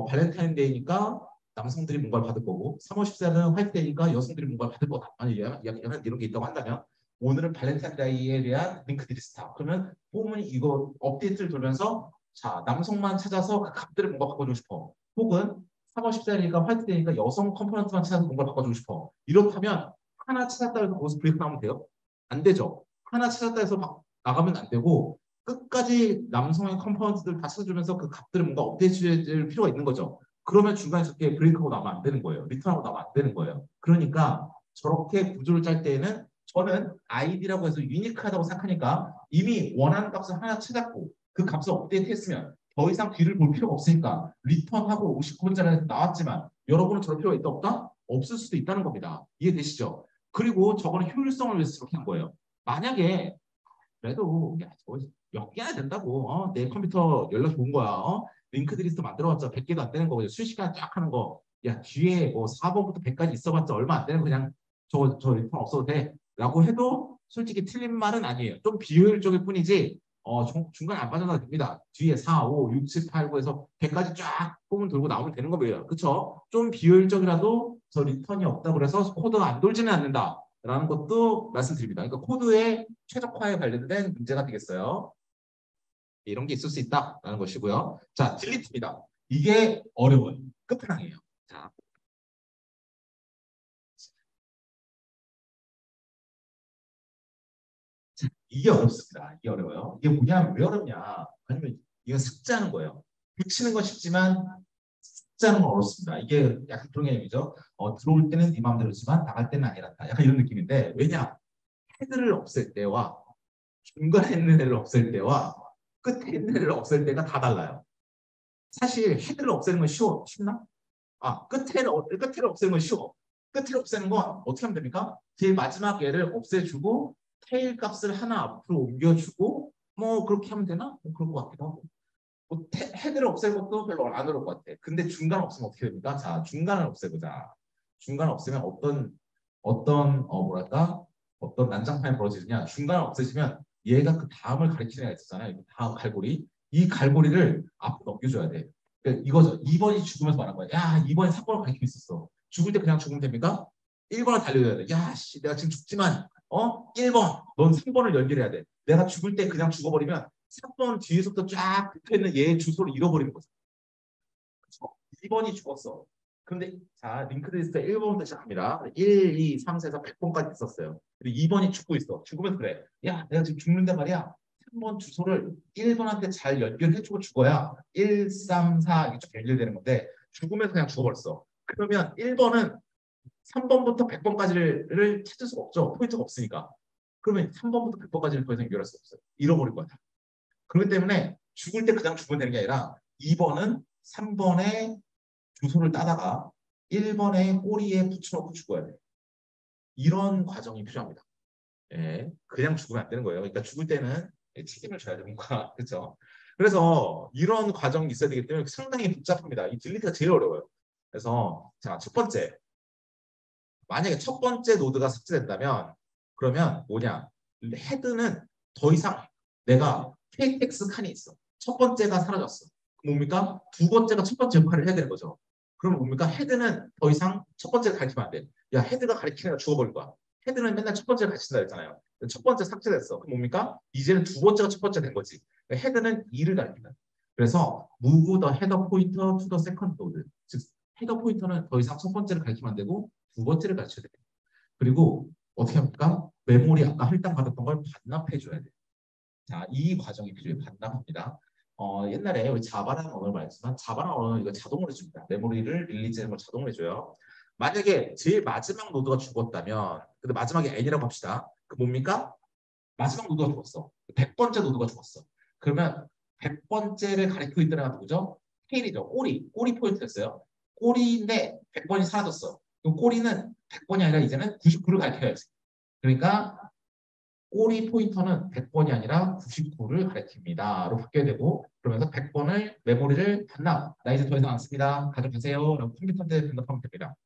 발렌타인데이니까 남성들이 뭔가를 받을 거고 3월 14일은 화이트데이니까 여성들이 뭔가를 받을 거다. 아니 이런 게 있다고 한다면 오늘은 발렌타인데이에 대한 링크들이 있다. 그러면 폼은 이거 업데이트를 돌면서 자 남성만 찾아서 그 값들을 뭔가 바꿔주고 싶어. 혹은 3월 14일이니까 화이트데이니까 여성 컴포넌트만 찾아서 뭔가를 바꿔주고 싶어. 이렇다면 하나 찾았다 해서 거기서 브레이크 나오면 돼요? 안 되죠. 하나 찾았다 해서 막 나가면 안 되고 끝까지 남성의 컴포넌트들 다 찾아주면서 그 값들을 뭔가 업데이트 해줄 필요가 있는 거죠. 그러면 중간에 저렇게 브레이크하고 나오면 안 되는 거예요. 리턴하고 나오면 안 되는 거예요. 그러니까 저렇게 구조를 짤 때에는 저는 아이디라고 해서 유니크하다고 생각하니까 이미 원하는 값을 하나 찾았고 그 값을 업데이트 했으면 더 이상 뒤를 볼 필요가 없으니까 리턴하고 59분짜리 나왔지만 여러분은 저럴 필요가 있다 없다? 없을 수도 있다는 겁니다. 이해되시죠? 그리고 저거는 효율성을 위해서 저렇게 한 거예요. 만약에 그래도 몇 개나 된다고 내 컴퓨터 연락 좋은 거야. 링크드 리스트 만들어봤자 100개도 안 되는 거고 순식간에 쫙 하는 거. 야 뒤에 뭐 4번부터 100까지 있어봤자 얼마 안 되는 그냥 저 리턴 없어도 돼. 라고 해도 솔직히 틀린 말은 아니에요. 좀 비효율적일 뿐이지 중간에 안 빠져나도 됩니다. 뒤에 4, 5, 6, 7, 8, 9에서 100까지 쫙 뽕을 들고 나오면 되는 겁니다. 그렇죠? 좀 비효율적이라도 저 리턴이 없다고 그래서 코드가 안 돌지는 않는다. 라는 것도 말씀드립니다. 그러니까 코드의 최적화에 관련된 문제가 되겠어요. 이런 게 있을 수 있다라는 것이고요. 자, 딜리트입니다. 이게 어려워요. 끝판왕이에요. 자, 이게 어렵습니다. 이게 어려워요. 이게 뭐냐면 왜 어렵냐? 아니면 이건 삭제하는 거예요. 붙이는 건 쉽지만 삭제하는 건 어렵습니다. 이게 약간 그런 개념이죠. 들어올 때는 네 마음대로지만 나갈 때는 아니란다. 약간 이런 느낌인데 왜냐? 헤드를 없앨 때와 중간에 있는 애를 없앨 때와 끝에 있는 애를 없앨 때가 다 달라요. 사실 헤드를 없애는 건 쉽나? 끝에를 없애는 건 쉬워. 끝을 없애는 건 어떻게 하면 됩니까? 제일 마지막 얘를 없애주고 테일 값을 하나 앞으로 옮겨주고 뭐 그렇게 하면 되나? 뭐 그럴 것 같기도 하고. 뭐 헤드를 없앨 것도 별로 안 어려울 것 같아. 근데 중간 없으면 어떻게 됩니까? 자, 중간을 없애보자. 중간 없으면 어떤 뭐랄까 어떤 난장판이 벌어지느냐? 중간을 없애시면 얘가 그 다음을 가리키는 애가 있었잖아요. 다음 갈고리. 이 갈고리를 앞으로 넘겨줘야 돼. 그러니까 이거죠. 2번이 죽으면서 말한 거야. 야, 2번이 3번을 가리키고 있었어. 죽을 때 그냥 죽으면 됩니까? 1번을 달려야 돼. 야, 씨, 내가 지금 죽지만 1번, 넌 3번을 연결해야 돼. 내가 죽을 때 그냥 죽어버리면 3번 뒤에서부터 쫙 붙어있는 얘의 주소를 잃어버리는 거죠. 그렇죠? 2번이 죽었어. 근데 자, 링크드리스트 1번부터 시작합니다. 1, 2, 3, 4, 100번까지 있었어요. 그리고 2번이 죽고 있어. 죽으면 그래. 야, 내가 지금 죽는단 말이야. 3번 주소를 1번한테 잘 연결해주고 죽어야 1, 3, 4 이게 쭉 연결되는 건데 죽으면 그냥 죽어버렸어. 그러면 1번은 3번부터 100번까지를 찾을 수가 없죠. 포인트가 없으니까. 그러면 3번부터 100번까지를 더 이상 연결할 수 없어요. 잃어버릴 거야. 그렇기 때문에 죽을 때 그냥 죽으면 되는 게 아니라 2번은 3번의 주소를 따다가 1번의 꼬리에 붙여놓고 죽어야 돼요. 이런 과정이 필요합니다. 예, 그냥 죽으면 안 되는 거예요. 그러니까 죽을 때는 책임을 져야 됩니다. 그렇죠? 그래서 이런 과정이 있어야 되기 때문에 상당히 복잡합니다. 이 딜리트가 제일 어려워요. 그래서 자, 첫 번째 만약에 첫 번째 노드가 삭제된다면 그러면 뭐냐? 헤드는 더 이상 내가 KTX 칸이 있어. 첫 번째가 사라졌어. 뭡니까? 두 번째가 첫 번째 역할을 해야 되는 거죠. 그럼 뭡니까? 헤드는 더 이상 첫 번째를 가리키면 안 돼. 야, 헤드가 가리키니까 죽어버린 거야. 헤드는 맨날 첫 번째를 가르친다 했잖아요. 첫 번째 삭제됐어. 그럼 뭡니까? 이제는 두 번째가 첫 번째 된 거지. 헤드는 2를 가리킨다. 그래서 move the header pointer to the second node. 즉 헤더 포인터는 더 이상 첫 번째를 가리키면 안 되고 두 번째를 가르쳐야 돼. 그리고 어떻게 합니까? 메모리 아까 할당 받았던 걸 반납해 줘야 돼. 자, 이 과정이 필요해요. 반납합니다. 옛날에 우리 자바라는 언어를 말했지만 자바라는 언어는 이거 자동으로 해줍니다. 메모리를 릴리즈하는 걸 자동으로 해줘요. 만약에 제일 마지막 노드가 죽었다면, 근데 마지막에 n이라고 합시다. 그 뭡니까? 마지막 노드가 죽었어. 100번째 노드가 죽었어. 그러면 100번째를 가리키고 있던 애가 누구죠? 테일이죠. 꼬리 포인트였어요. 꼬리인데 100번이 사라졌어. 그럼 꼬리는 100번이 아니라 이제는 99를 가리켜야지. 그러니까 꼬리 포인터는 100번이 아니라 99를 가리킵니다.로 바뀌어야 되고, 그러면서 100번을 메모리를 반납. 나 이제 더 이상 안 씁니다. 가져가세요. 라고 컴퓨터한테 반납하면 됩니다.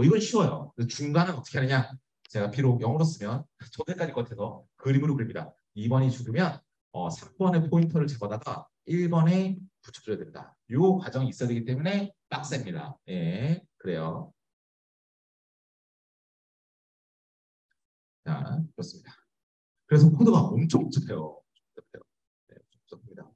이건 쉬워요. 중간은 어떻게 하느냐? 제가 비록 영어로 쓰면 저도 헷갈릴 것 같아서 그림으로 그립니다. 2번이 죽으면 3번의 포인터를 집어다가 1번에 붙여줘야 됩니다. 이 과정이 있어야 되기 때문에 빡셉니다. 예, 그래요. 자, 그렇습니다. 그래서 코드가 엄청 복잡해요. 네, 복잡합니다.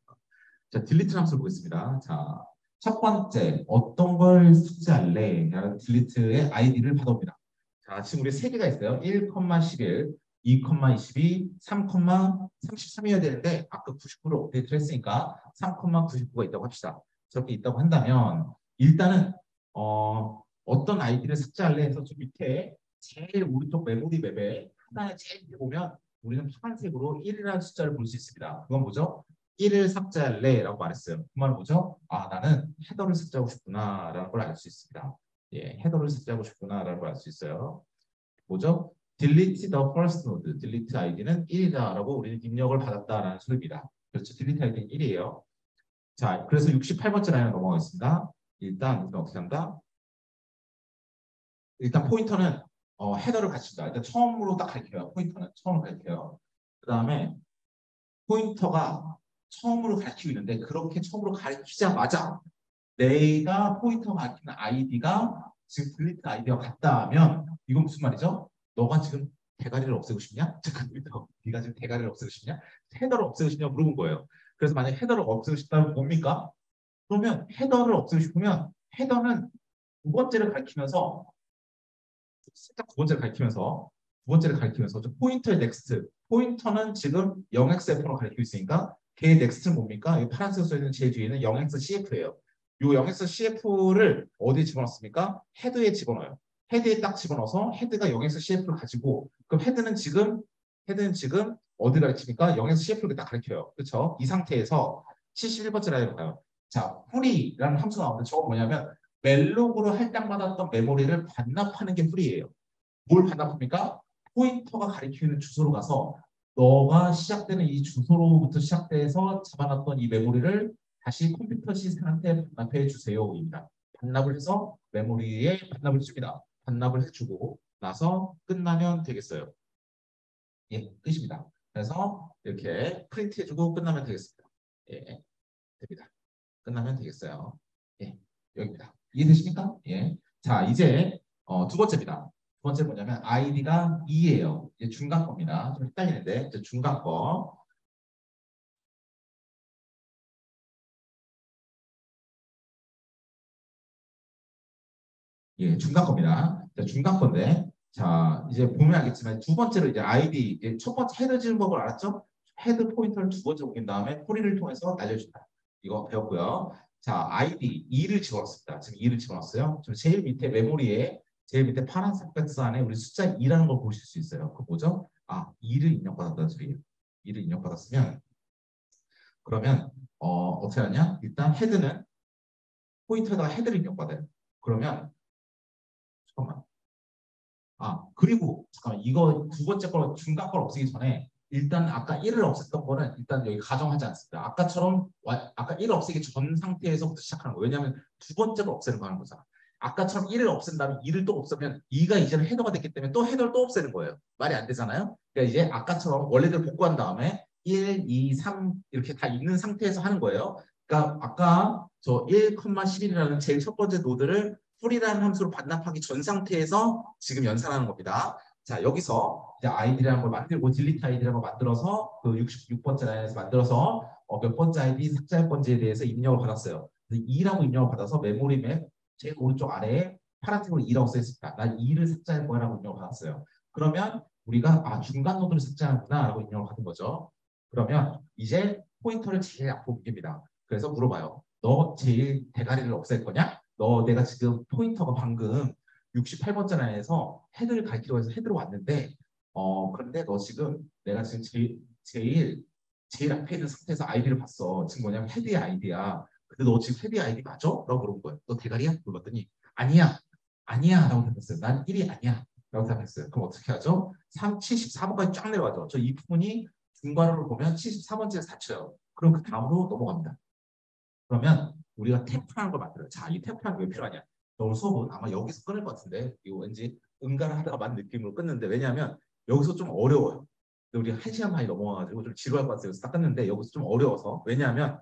자, 딜리트 함수를 보겠습니다. 자, 첫 번째, 어떤 걸 삭제할래? 라는 딜리트의 아이디를 받아옵니다. 자, 지금 우리 세 개가 있어요. 1,11, 2,22, 3,33이어야 되는데 아까 99를 업데이트를 했으니까 3,99가 있다고 합시다. 저렇게 있다고 한다면 일단은 어떤 아이디를 삭제할래 해서 저 밑에 제일 오른쪽 메모리 맵에 하단에 제일 밑에 보면 우리는 파란색으로 1이라는 숫자를 볼 수 있습니다. 그건 뭐죠? 1을 삭제할래 라고 말했어요. 그 말은 뭐죠? 아, 나는 헤더를 삭제하고 싶구나 라는 걸 알 수 있습니다. 예, 헤더를 삭제하고 싶구나 라는 걸 알 수 있어요. 뭐죠? delete the first node, delete id는 1이다 라고 우리는 입력을 받았다라는 소리입니다. 그렇죠. delete id는 1이에요. 자, 그래서 68번째 라인을 넘어가겠습니다. 일단 우리가 어떻게 한다? 일단 포인터는 헤더를 같이 줍니다. 일단 처음으로 딱 가르쳐요. 포인터는 처음으로 가르쳐요. 그 다음에 포인터가 처음으로 가르치고 있는데 그렇게 처음으로 가르치자마자 내가 포인터 가르치는 아이디가 지금 딜리트 아이디와 같다면 이건 무슨 말이죠? 너가 지금 대가리를 없애고 싶냐? 잠깐 네가 지금 대가리를 없애고 싶냐? 헤더를 없애고 싶냐 물어본 거예요. 그래서 만약 헤더를 없애고 싶다면 뭡니까? 그러면 헤더를 없애고 싶으면 헤더는 두 번째를 가리키면서 살짝 두 번째를 가리키면서 포인터의 넥스트 포인터는 지금 0xf로 가리키고 있으니까 걔의 넥스트는 뭡니까? 이 파란색으로 써있는 제일 뒤에는 0xcf예요. 이 0xcf를 어디에 집어넣습니까? 헤드에 집어넣어요. 헤드에 딱 집어넣어서 헤드가 0xcf를 가지고 그럼 헤드는 지금 어디 가리킵니까? 0xcf를 딱 가리켜요. 그렇죠? 이 상태에서 71번째 라인으로 가요. 자, 풀이라는 함수가 나오는데 저거 뭐냐면 멜록으로 할당받았던 메모리를 반납하는 게 풀이에요. 뭘 반납합니까? 포인터가 가리키는 주소로 가서 너가 시작되는 이 주소로부터 시작돼서 잡아놨던 이 메모리를 다시 컴퓨터 시스템한테 반납해 주세요입니다. 반납을 해서 메모리에 반납을 해줍니다. 반납을 해주고 나서 끝나면 되겠어요. 예, 끝입니다. 그래서 이렇게 프린트 해주고 끝나면 되겠습니다. 예, 됩니다. 끝나면 되겠어요. 예, 여기입니다. 이해되십니까? 예. 자, 이제 두 번째입니다. 두 번째 뭐냐면 아이디가 2예요. 이제 중간 겁니다. 좀 헷갈리는데 이제 중간 거. 예, 중간 겁니다. 자, 중간 건데 자, 이제 보면 알겠지만 두 번째로 이제 아이디 첫 번째 헤드 지는 법을 알았죠? 헤드 포인터를 두 번째 옮긴 다음에 포리를 통해서 날려준다. 이거 배웠고요. 자, 아이디 2를 집어넣습니다. 지금 2를 집어넣었어요. 지금 제일 밑에 메모리에 제일 밑에 파란색 박스 안에 우리 숫자 2라는 걸 보실 수 있어요. 그거 뭐죠? 아, 2를 입력받았다는 소리예요. 2를 입력받았으면 그러면 어떻게 하냐? 일단 헤드는 포인터에다가 헤드를 입력받아요. 그러면 잠깐만. 아, 그리고 잠깐만 이거 두 번째 거 중간 걸 없애기 전에 일단 아까 1을 없앴던 거는 일단 여기 가정하지 않습니다. 아까처럼 아까 1을 없애기 전 상태에서부터 시작하는 거예요. 왜냐하면 두 번째로 없애는 거 하는 거잖아. 아까처럼 1을 없앤 다음에 2를 또 없애면 2가 이제는 헤더가 됐기 때문에 또 헤더를 또 없애는 거예요. 말이 안 되잖아요. 그러니까 이제 아까처럼 원래대로 복구한 다음에 1, 2, 3 이렇게 다 있는 상태에서 하는 거예요. 그러니까 아까 저 1,11이라는 제일 첫 번째 노드를 풀이라는 함수로 반납하기 전 상태에서 지금 연산하는 겁니다. 자, 여기서 이제 아이디를 한번 만들고 딜리트 아이디를 한번 만들어서 그 66번째 라인에서 만들어서 몇 번째 아이디 삭제할 건지에 대해서 입력을 받았어요. 2라고 입력을 받아서 메모리 맵 제일 오른쪽 아래에 파란색으로 2라고 써있습니다. 난 2를 삭제할 거야 라고 입력을 받았어요. 그러면 우리가 중간 노드를 삭제하는구나 라고 입력을 받은 거죠. 그러면 이제 포인터를 제일 앞으로 옮깁니다. 그래서 물어봐요. 너 제일 대가리를 없앨 거냐? 너 내가 지금 포인터가 방금 68번째 라인에서 헤드를 가리키려고 해서 헤드로 왔는데 그런데 너 지금 내가 지금 제일 앞에 있는 상태에서 아이디를 봤어. 지금 뭐냐면 헤드의 아이디야. 근데 너 지금 헤드의 아이디 맞아? 라고 물어본 거예요. 너 대가리야? 물어봤더니 아니야. 아니야. 라고 대답했어요. 난 1이 아니야. 라고 대답했어요. 그럼 어떻게 하죠? 74번까지 쫙 내려가죠. 저 이 부분이 중괄호를 보면 74번째에 닫혀요. 그럼 그 다음으로 넘어갑니다. 그러면 우리가 템프라는 걸 만들어요. 자, 이 템프라는 게 왜 필요하냐? 오늘 수업은 아마 여기서 끊을 것 같은데 이거 왠지 응가를 하다가 만 느낌으로 끊는데 왜냐하면 여기서 좀 어려워요. 우리 1시간 반이 넘어가가지고 좀 지루할 것 같아서 딱 끊는데 여기서 좀 어려워서 왜냐하면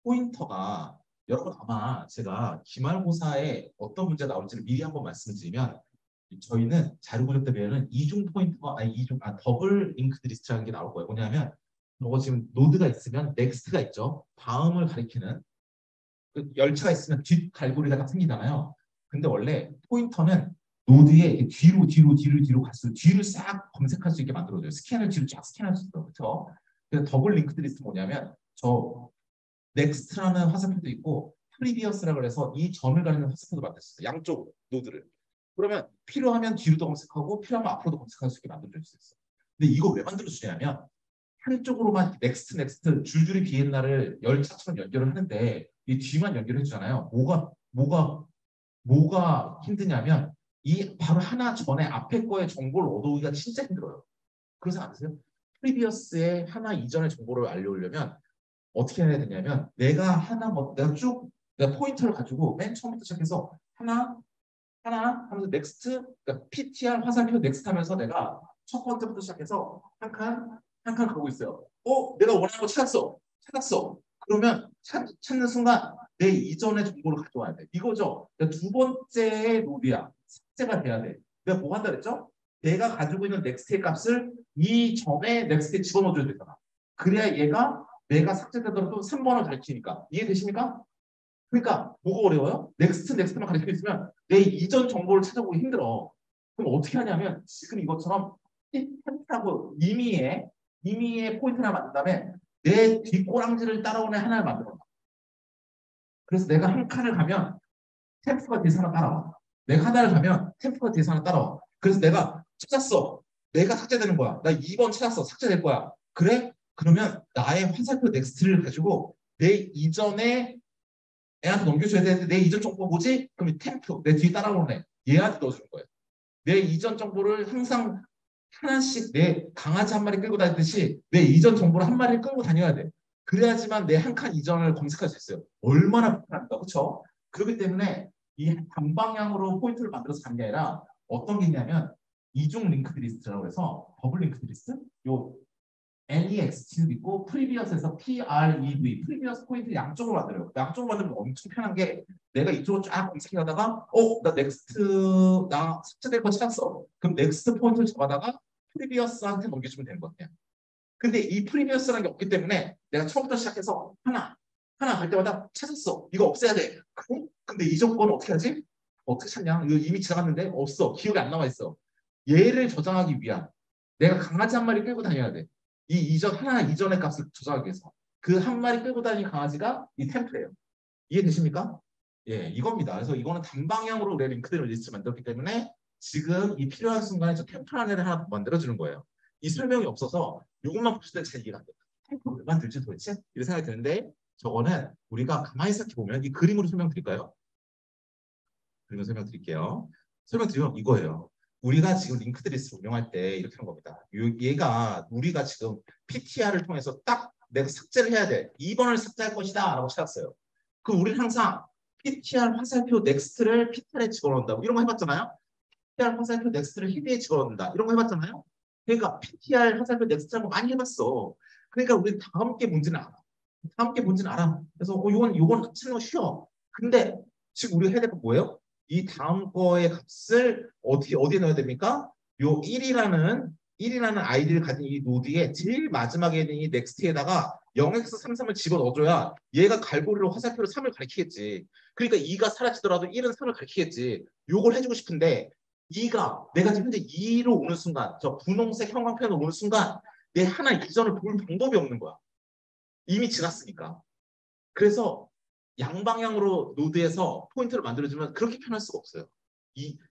포인터가 여러분 아마 제가 기말고사에 어떤 문제가 나올지를 미리 한번 말씀드리면 저희는 자료 구조 때문에는 이중 포인터가 아니 더블 링크드 리스트라는 게 나올 거예요. 뭐냐면 저거 지금 노드가 있으면 넥스트가 있죠. 다음을 가리키는 그 열차가 있으면 뒷 갈고리가 생기잖아요. 근데 원래 포인터는 노드에 뒤로 갈수록 뒤를 싹 검색할 수 있게 만들어줘요. 스캔을 뒤로 쫙 스캔할 수 있어요. 그렇죠? 그래서 더블 링크드 리스트 뭐냐면 저 넥스트라는 화살표도 있고 프리비어스라고 해서 이 점을 가리는 화살표도 만들었어요. 양쪽으로 노드를. 그러면 필요하면 뒤로도 검색하고 필요하면 앞으로도 검색할 수 있게 만들어줄 수 있어요. 근데 이거 왜 만들어주냐면 한쪽으로만 넥스트 줄줄이 비엔나를 열차처럼 연결을 하는데 이 뒤만 연결해 주잖아요. 뭐가 힘드냐면 이 바로 하나 전에 앞에 거의 정보를 얻어오기가 진짜 힘들어요. 그래서 아세요? 프리비어스의 하나 이전의 정보를 알려오려면 어떻게 해야 되냐면 내가 포인터를 가지고 맨 처음부터 시작해서 하나 하면서 넥스트 그러니까 PTR 화살표 넥스트 하면서 내가 첫 번째부터 시작해서 한 칸 가고 있어요. 내가 원하는 거 찾았어. 그러면 찾는 순간 내 이전의 정보를 가져와야 돼. 이거죠. 그러니까 두 번째 노드야. 삭제가 돼야 돼. 내가 뭐 한다 그랬죠? 내가 가지고 있는 넥스트의 값을 이 점에 넥스트에 집어넣어줘야 되잖아. 그래야 얘가 내가 삭제되더라도 3번을 가리키니까. 이해되십니까? 그러니까 뭐가 어려워요? 넥스트만 가리키고 있으면 내 이전 정보를 찾아보기 힘들어. 그럼 어떻게 하냐면 지금 이것처럼 포인트하고 임의의 포인트를 만든 다음에 내 뒷꼬랑지를 따라오는 하나를 만들어. 그래서 내가 한 칸을 가면 템프가 뒤에서 하나 따라와. 내가 하나를 가면 템프가 뒤에서 하나 따라와. 그래서 내가 찾았어. 내가 삭제되는 거야. 나 2번 찾았어. 삭제될 거야. 그래? 그러면 나의 화살표 넥스트를 가지고 내 이전에 애한테 넘겨줘야 되는데 내 이전 정보 뭐지? 그럼 템프, 내 뒤에 따라오는 애. 얘한테 넣어주는 거예요. 내 이전 정보를 항상 하나씩 내 강아지 한 마리 끌고 다니듯이 내 이전 정보를 한 마리 끌고 다녀야 돼. 그래야지만 내 한 칸 이전을 검색할 수 있어요. 얼마나 불편합니까? 그렇죠? 그렇기 때문에 이 반방향으로 포인트를 만들어서 가는 게 아니라 어떤 게 있냐면 이중 링크드 리스트라고 해서 더블 링크드 리스트? 요 LEXT도 있고 프리비어스에서 PREV 프리비어스 포인트 양쪽으로 만들어요. 양쪽으로 만들면 엄청 편한 게 내가 이쪽으로 쫙 검색하다가 나 넥스트 나 삭제될 거 찾았어. 그럼 넥스트 포인트를 잡아다가 프리비어스한테 넘겨주면 되는 거예요. 근데 이 프리비어스라는 게 없기 때문에 내가 처음부터 시작해서 하나 갈 때마다 찾았어. 이거 없애야 돼. 근데 이전 거는 어떻게 하지? 어떻게 찾냐? 이거 이미 지나갔는데 없어. 기억이 안 남아 있어. 얘를 저장하기 위한 내가 강아지 한 마리 끌고 다녀야 돼. 이 하나 이전의 값을 조정하기 위해서 그 한 마리 끌고 다니는 강아지가 이 템플이에요. 이해되십니까? 예, 이겁니다. 그래서 이거는 단방향으로 우리가 링크드를 리스트 만들었기 때문에 지금 이 필요한 순간에 저 템플 하나를 하나 만들어주는 거예요. 이 설명이 없어서 이것만 보실 때 잘 이해가 안 돼요. 템플 왜 만들지 도대체? 이런 생각이 드는데 저거는 우리가 가만히 생각해 보면 이 그림으로 설명드릴까요? 그림으로 설명드릴게요. 설명드리면 이거예요. 우리가 지금 링크드 리스트 운영할 때 이렇게 하는 겁니다. 얘가 우리가 지금 PTR을 통해서 딱 내가 삭제를 해야 돼. 2번을 삭제할 것이다 라고 찾았어요. 그럼 우리는 항상 PTR 화살표 넥스트를 PTR에 집어넣는다고 이런 거 해봤잖아요. PTR 화살표 넥스트를 헤드에 집어넣는다 이런 거 해봤잖아요. 그러니까 PTR 화살표 넥스트라고 많이 해봤어. 그러니까 우리 다음 게 뭔지는 알아. 다음 게 뭔지는 알아. 그래서 요건 찾는 거 쉬워. 근데 지금 우리가 해야 될 건 뭐예요? 이 다음 거의 값을 어디에 넣어야 됩니까? 요 1이라는 아이디를 가진 이 노드의 제일 마지막에 있는 이 넥스트에다가 0x33을 집어넣어줘야 얘가 갈고리로 화살표로 3을 가리키겠지. 그러니까 2가 사라지더라도 1은 3을 가리키겠지. 요걸 해주고 싶은데 2가 내가 지금 현재 2로 오는 순간 저 분홍색 형광펜으로 오는 순간 내 하나 이전을 볼 방법이 없는 거야. 이미 지났으니까. 그래서 양방향으로 노드에서 포인트를 만들어주면 그렇게 편할 수가 없어요.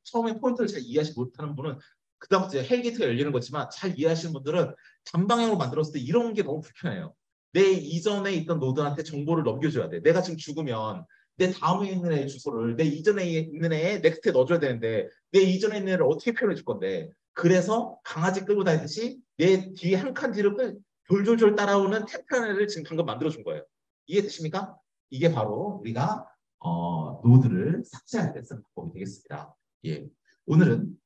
처음에 포인트를 잘 이해하지 못하는 분은 그다음부터 헬게이트가 열리는 거지만 잘 이해하시는 분들은 단방향으로 만들었을 때 이런 게 너무 불편해요. 내 이전에 있던 노드한테 정보를 넘겨줘야 돼. 내가 지금 죽으면 내 다음에 있는 애 주소를 내 이전에 있는 애의 넥스트에 넣어줘야 되는데 내 이전에 있는 애를 어떻게 표현해 줄 건데 그래서 강아지 끌고 다니듯이 내 뒤에 한 칸 뒤로 졸졸졸 따라오는 탭편을 지금 방금 만들어준 거예요. 이해되십니까? 이게 바로 우리가 노드를 삭제할 때 쓰는 방법이 되겠습니다. 예, 오늘은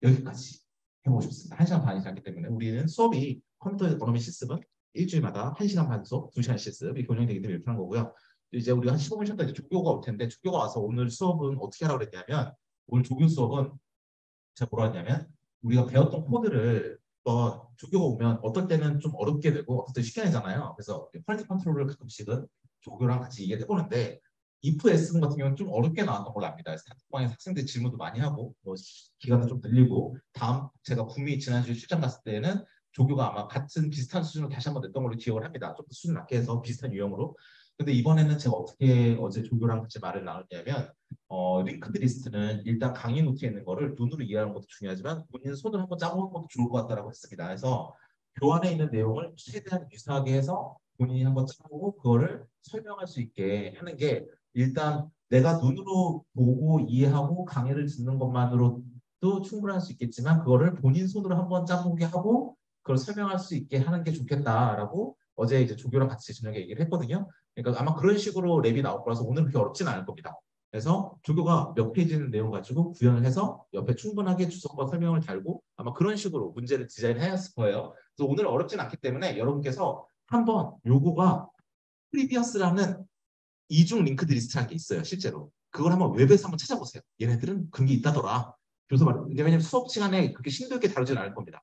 여기까지 해보고 싶습니다. 1시간 반이 지났기 때문에 우리는 수업이 컴퓨터 언어및 실습은 일주일마다 1시간 반 수업, 2시간 실습 이 운영되기 때문에 이렇게 하는 거고요. 이제 우리가 한 15분 쉬었다 이제 조교가 올 텐데 조교가 와서 오늘 수업은 어떻게 하라고 그랬냐면 오늘 조교 수업은 제가 뭐라 했냐면 우리가 배웠던 코드를 조교가 오면 어떨 때는 좀 어렵게 되고 어떨 때 쉽게 내잖아요. 그래서 퀄리티 컨트롤을 가끔씩은 조교랑 같이 얘기를 해보는데 if s 같은 경우는 좀 어렵게 나왔던 걸로 압니다. 그래서 단톡방에서 학생들 질문도 많이 하고 기간도 좀 늘리고 다음 제가 구미 지난주에 출장 갔을 때는 조교가 아마 같은 비슷한 수준으로 다시 한번 냈던 걸로 기억을 합니다. 좀 더 수준 낮게 해서 비슷한 유형으로. 근데 이번에는 제가 어떻게 어제 조교랑 같이 말을 나눴냐면 링크드 리스트는 일단 강의 노트에 있는 거를 눈으로 이해하는 것도 중요하지만 본인 손으로 한번 짜보는 것도 좋을 것 같다라고 했습니다. 그래서 교안에 있는 내용을 최대한 유사하게 해서 본인이 한번 짜보고 그거를 설명할 수 있게 하는 게 일단 내가 눈으로 보고 이해하고 강의를 듣는 것만으로도 충분할 수 있겠지만 그거를 본인 손으로 한번 짜보게 하고 그걸 설명할 수 있게 하는 게 좋겠다라고 어제 이제 조교랑 같이 저녁에 얘기를 했거든요. 그러니까 아마 그런 식으로 랩이 나올 거라서 오늘 그렇게 어렵진 않을 겁니다. 그래서 조교가 몇 페이지 있는 내용 가지고 구현을 해서 옆에 충분하게 주석과 설명을 달고 아마 그런 식으로 문제를 디자인하였을 거예요. 그래서 오늘 어렵진 않기 때문에 여러분께서 한번 요거가 프리비어스라는 이중 링크드 리스트라는 게 있어요. 실제로. 그걸 한번 웹에서 한번 찾아보세요. 얘네들은 그런 게 있다더라. 교수 말. 왜냐면 수업 시간에 그렇게 심도 있게 다루지는 않을 겁니다.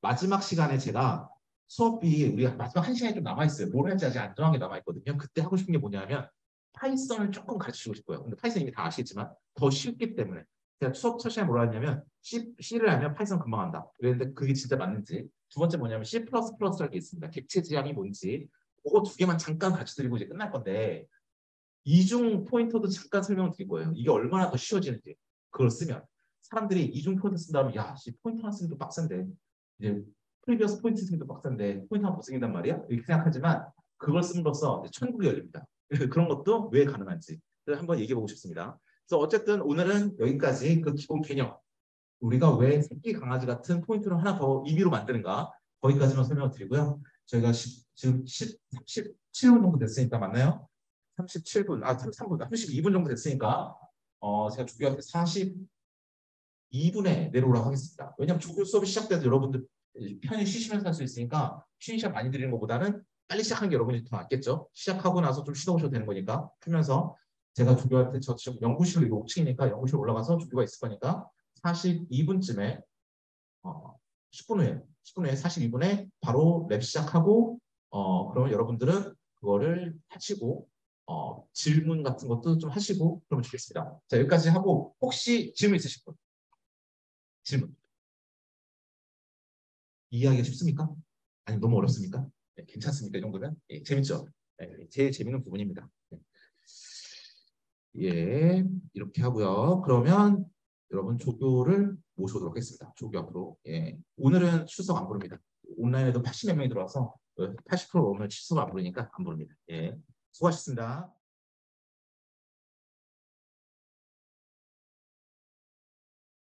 마지막 시간에 제가 수업이 우리가 마지막 1시간이 좀 남아있어요. 뭘 할지 아직 안 정하게 남아있거든요. 그때 하고 싶은 게 뭐냐면 파이썬을 조금 가르치고 싶어요. 근데 파이썬 이미 다 아시겠지만 더 쉽기 때문에 제가 수업 첫 시간에 뭐라 했냐면 C를 알면 파이썬 금방 한다. 그랬는데 그게 진짜 맞는지 두 번째 뭐냐면 C++라는 게 있습니다. 객체 지향이 뭔지 그거 두 개만 잠깐 가르쳐드리고 이제 끝날 건데 이중 포인터도 잠깐 설명을 드릴 거예요. 이게 얼마나 더 쉬워지는지 그걸 쓰면 사람들이 이중 포인터 쓴 다음에 야, 포인터 하나 쓰는 게 빡센데 이제 프리비어스 포인트 쓰는 게 빡센데 포인터 하나 못 쓰긴단 말이야? 이렇게 생각하지만 그걸 씀으로써 천국이 열립니다. 그런 것도 왜 가능한지 한번 얘기해 보고 싶습니다. 그래서 어쨌든 오늘은 여기까지 그 기본 개념 우리가 왜 새끼 강아지 같은 포인트를 하나 더 임의로 만드는가 거기까지만 설명을 드리고요. 저희가 지금 37분 정도 됐으니까 맞나요? 37분, 33분, 32분 정도 됐으니까 제가 조교한테 42분에 내려오라고 하겠습니다. 왜냐하면 조교 수업이 시작돼도 여러분들 편히 쉬시면서 할 수 있으니까 쉬는 시간 많이 드리는 것보다는 빨리 시작하는 게 여러분이 더 낫겠죠. 시작하고 나서 좀 쉬다 오셔도 되는 거니까 풀면서 제가 조교한테 저 지금 연구실 5층이니까 연구실 올라가서 조교가 있을 거니까 42분쯤에 10분 후에 42분에 바로 랩 시작하고 그러면 여러분들은 그거를 하시고 질문 같은 것도 좀 하시고 그러면 좋겠습니다. 자, 여기까지 하고 혹시 질문 있으실 분? 질문. 이해하기가 쉽습니까? 아니 너무 어렵습니까? 네, 괜찮습니까? 이 정도면? 예, 재밌죠? 네, 제일 재밌는 부분입니다. 네. 예, 이렇게 하고요. 그러면 여러분 조교를 모셔보도록 하겠습니다. 조교 앞으로. 예, 오늘은 출석 안 부릅니다. 온라인에도 80몇 명이 들어와서 80% 오늘 출석 안 부르니까 안 부릅니다. 예, 수고하셨습니다.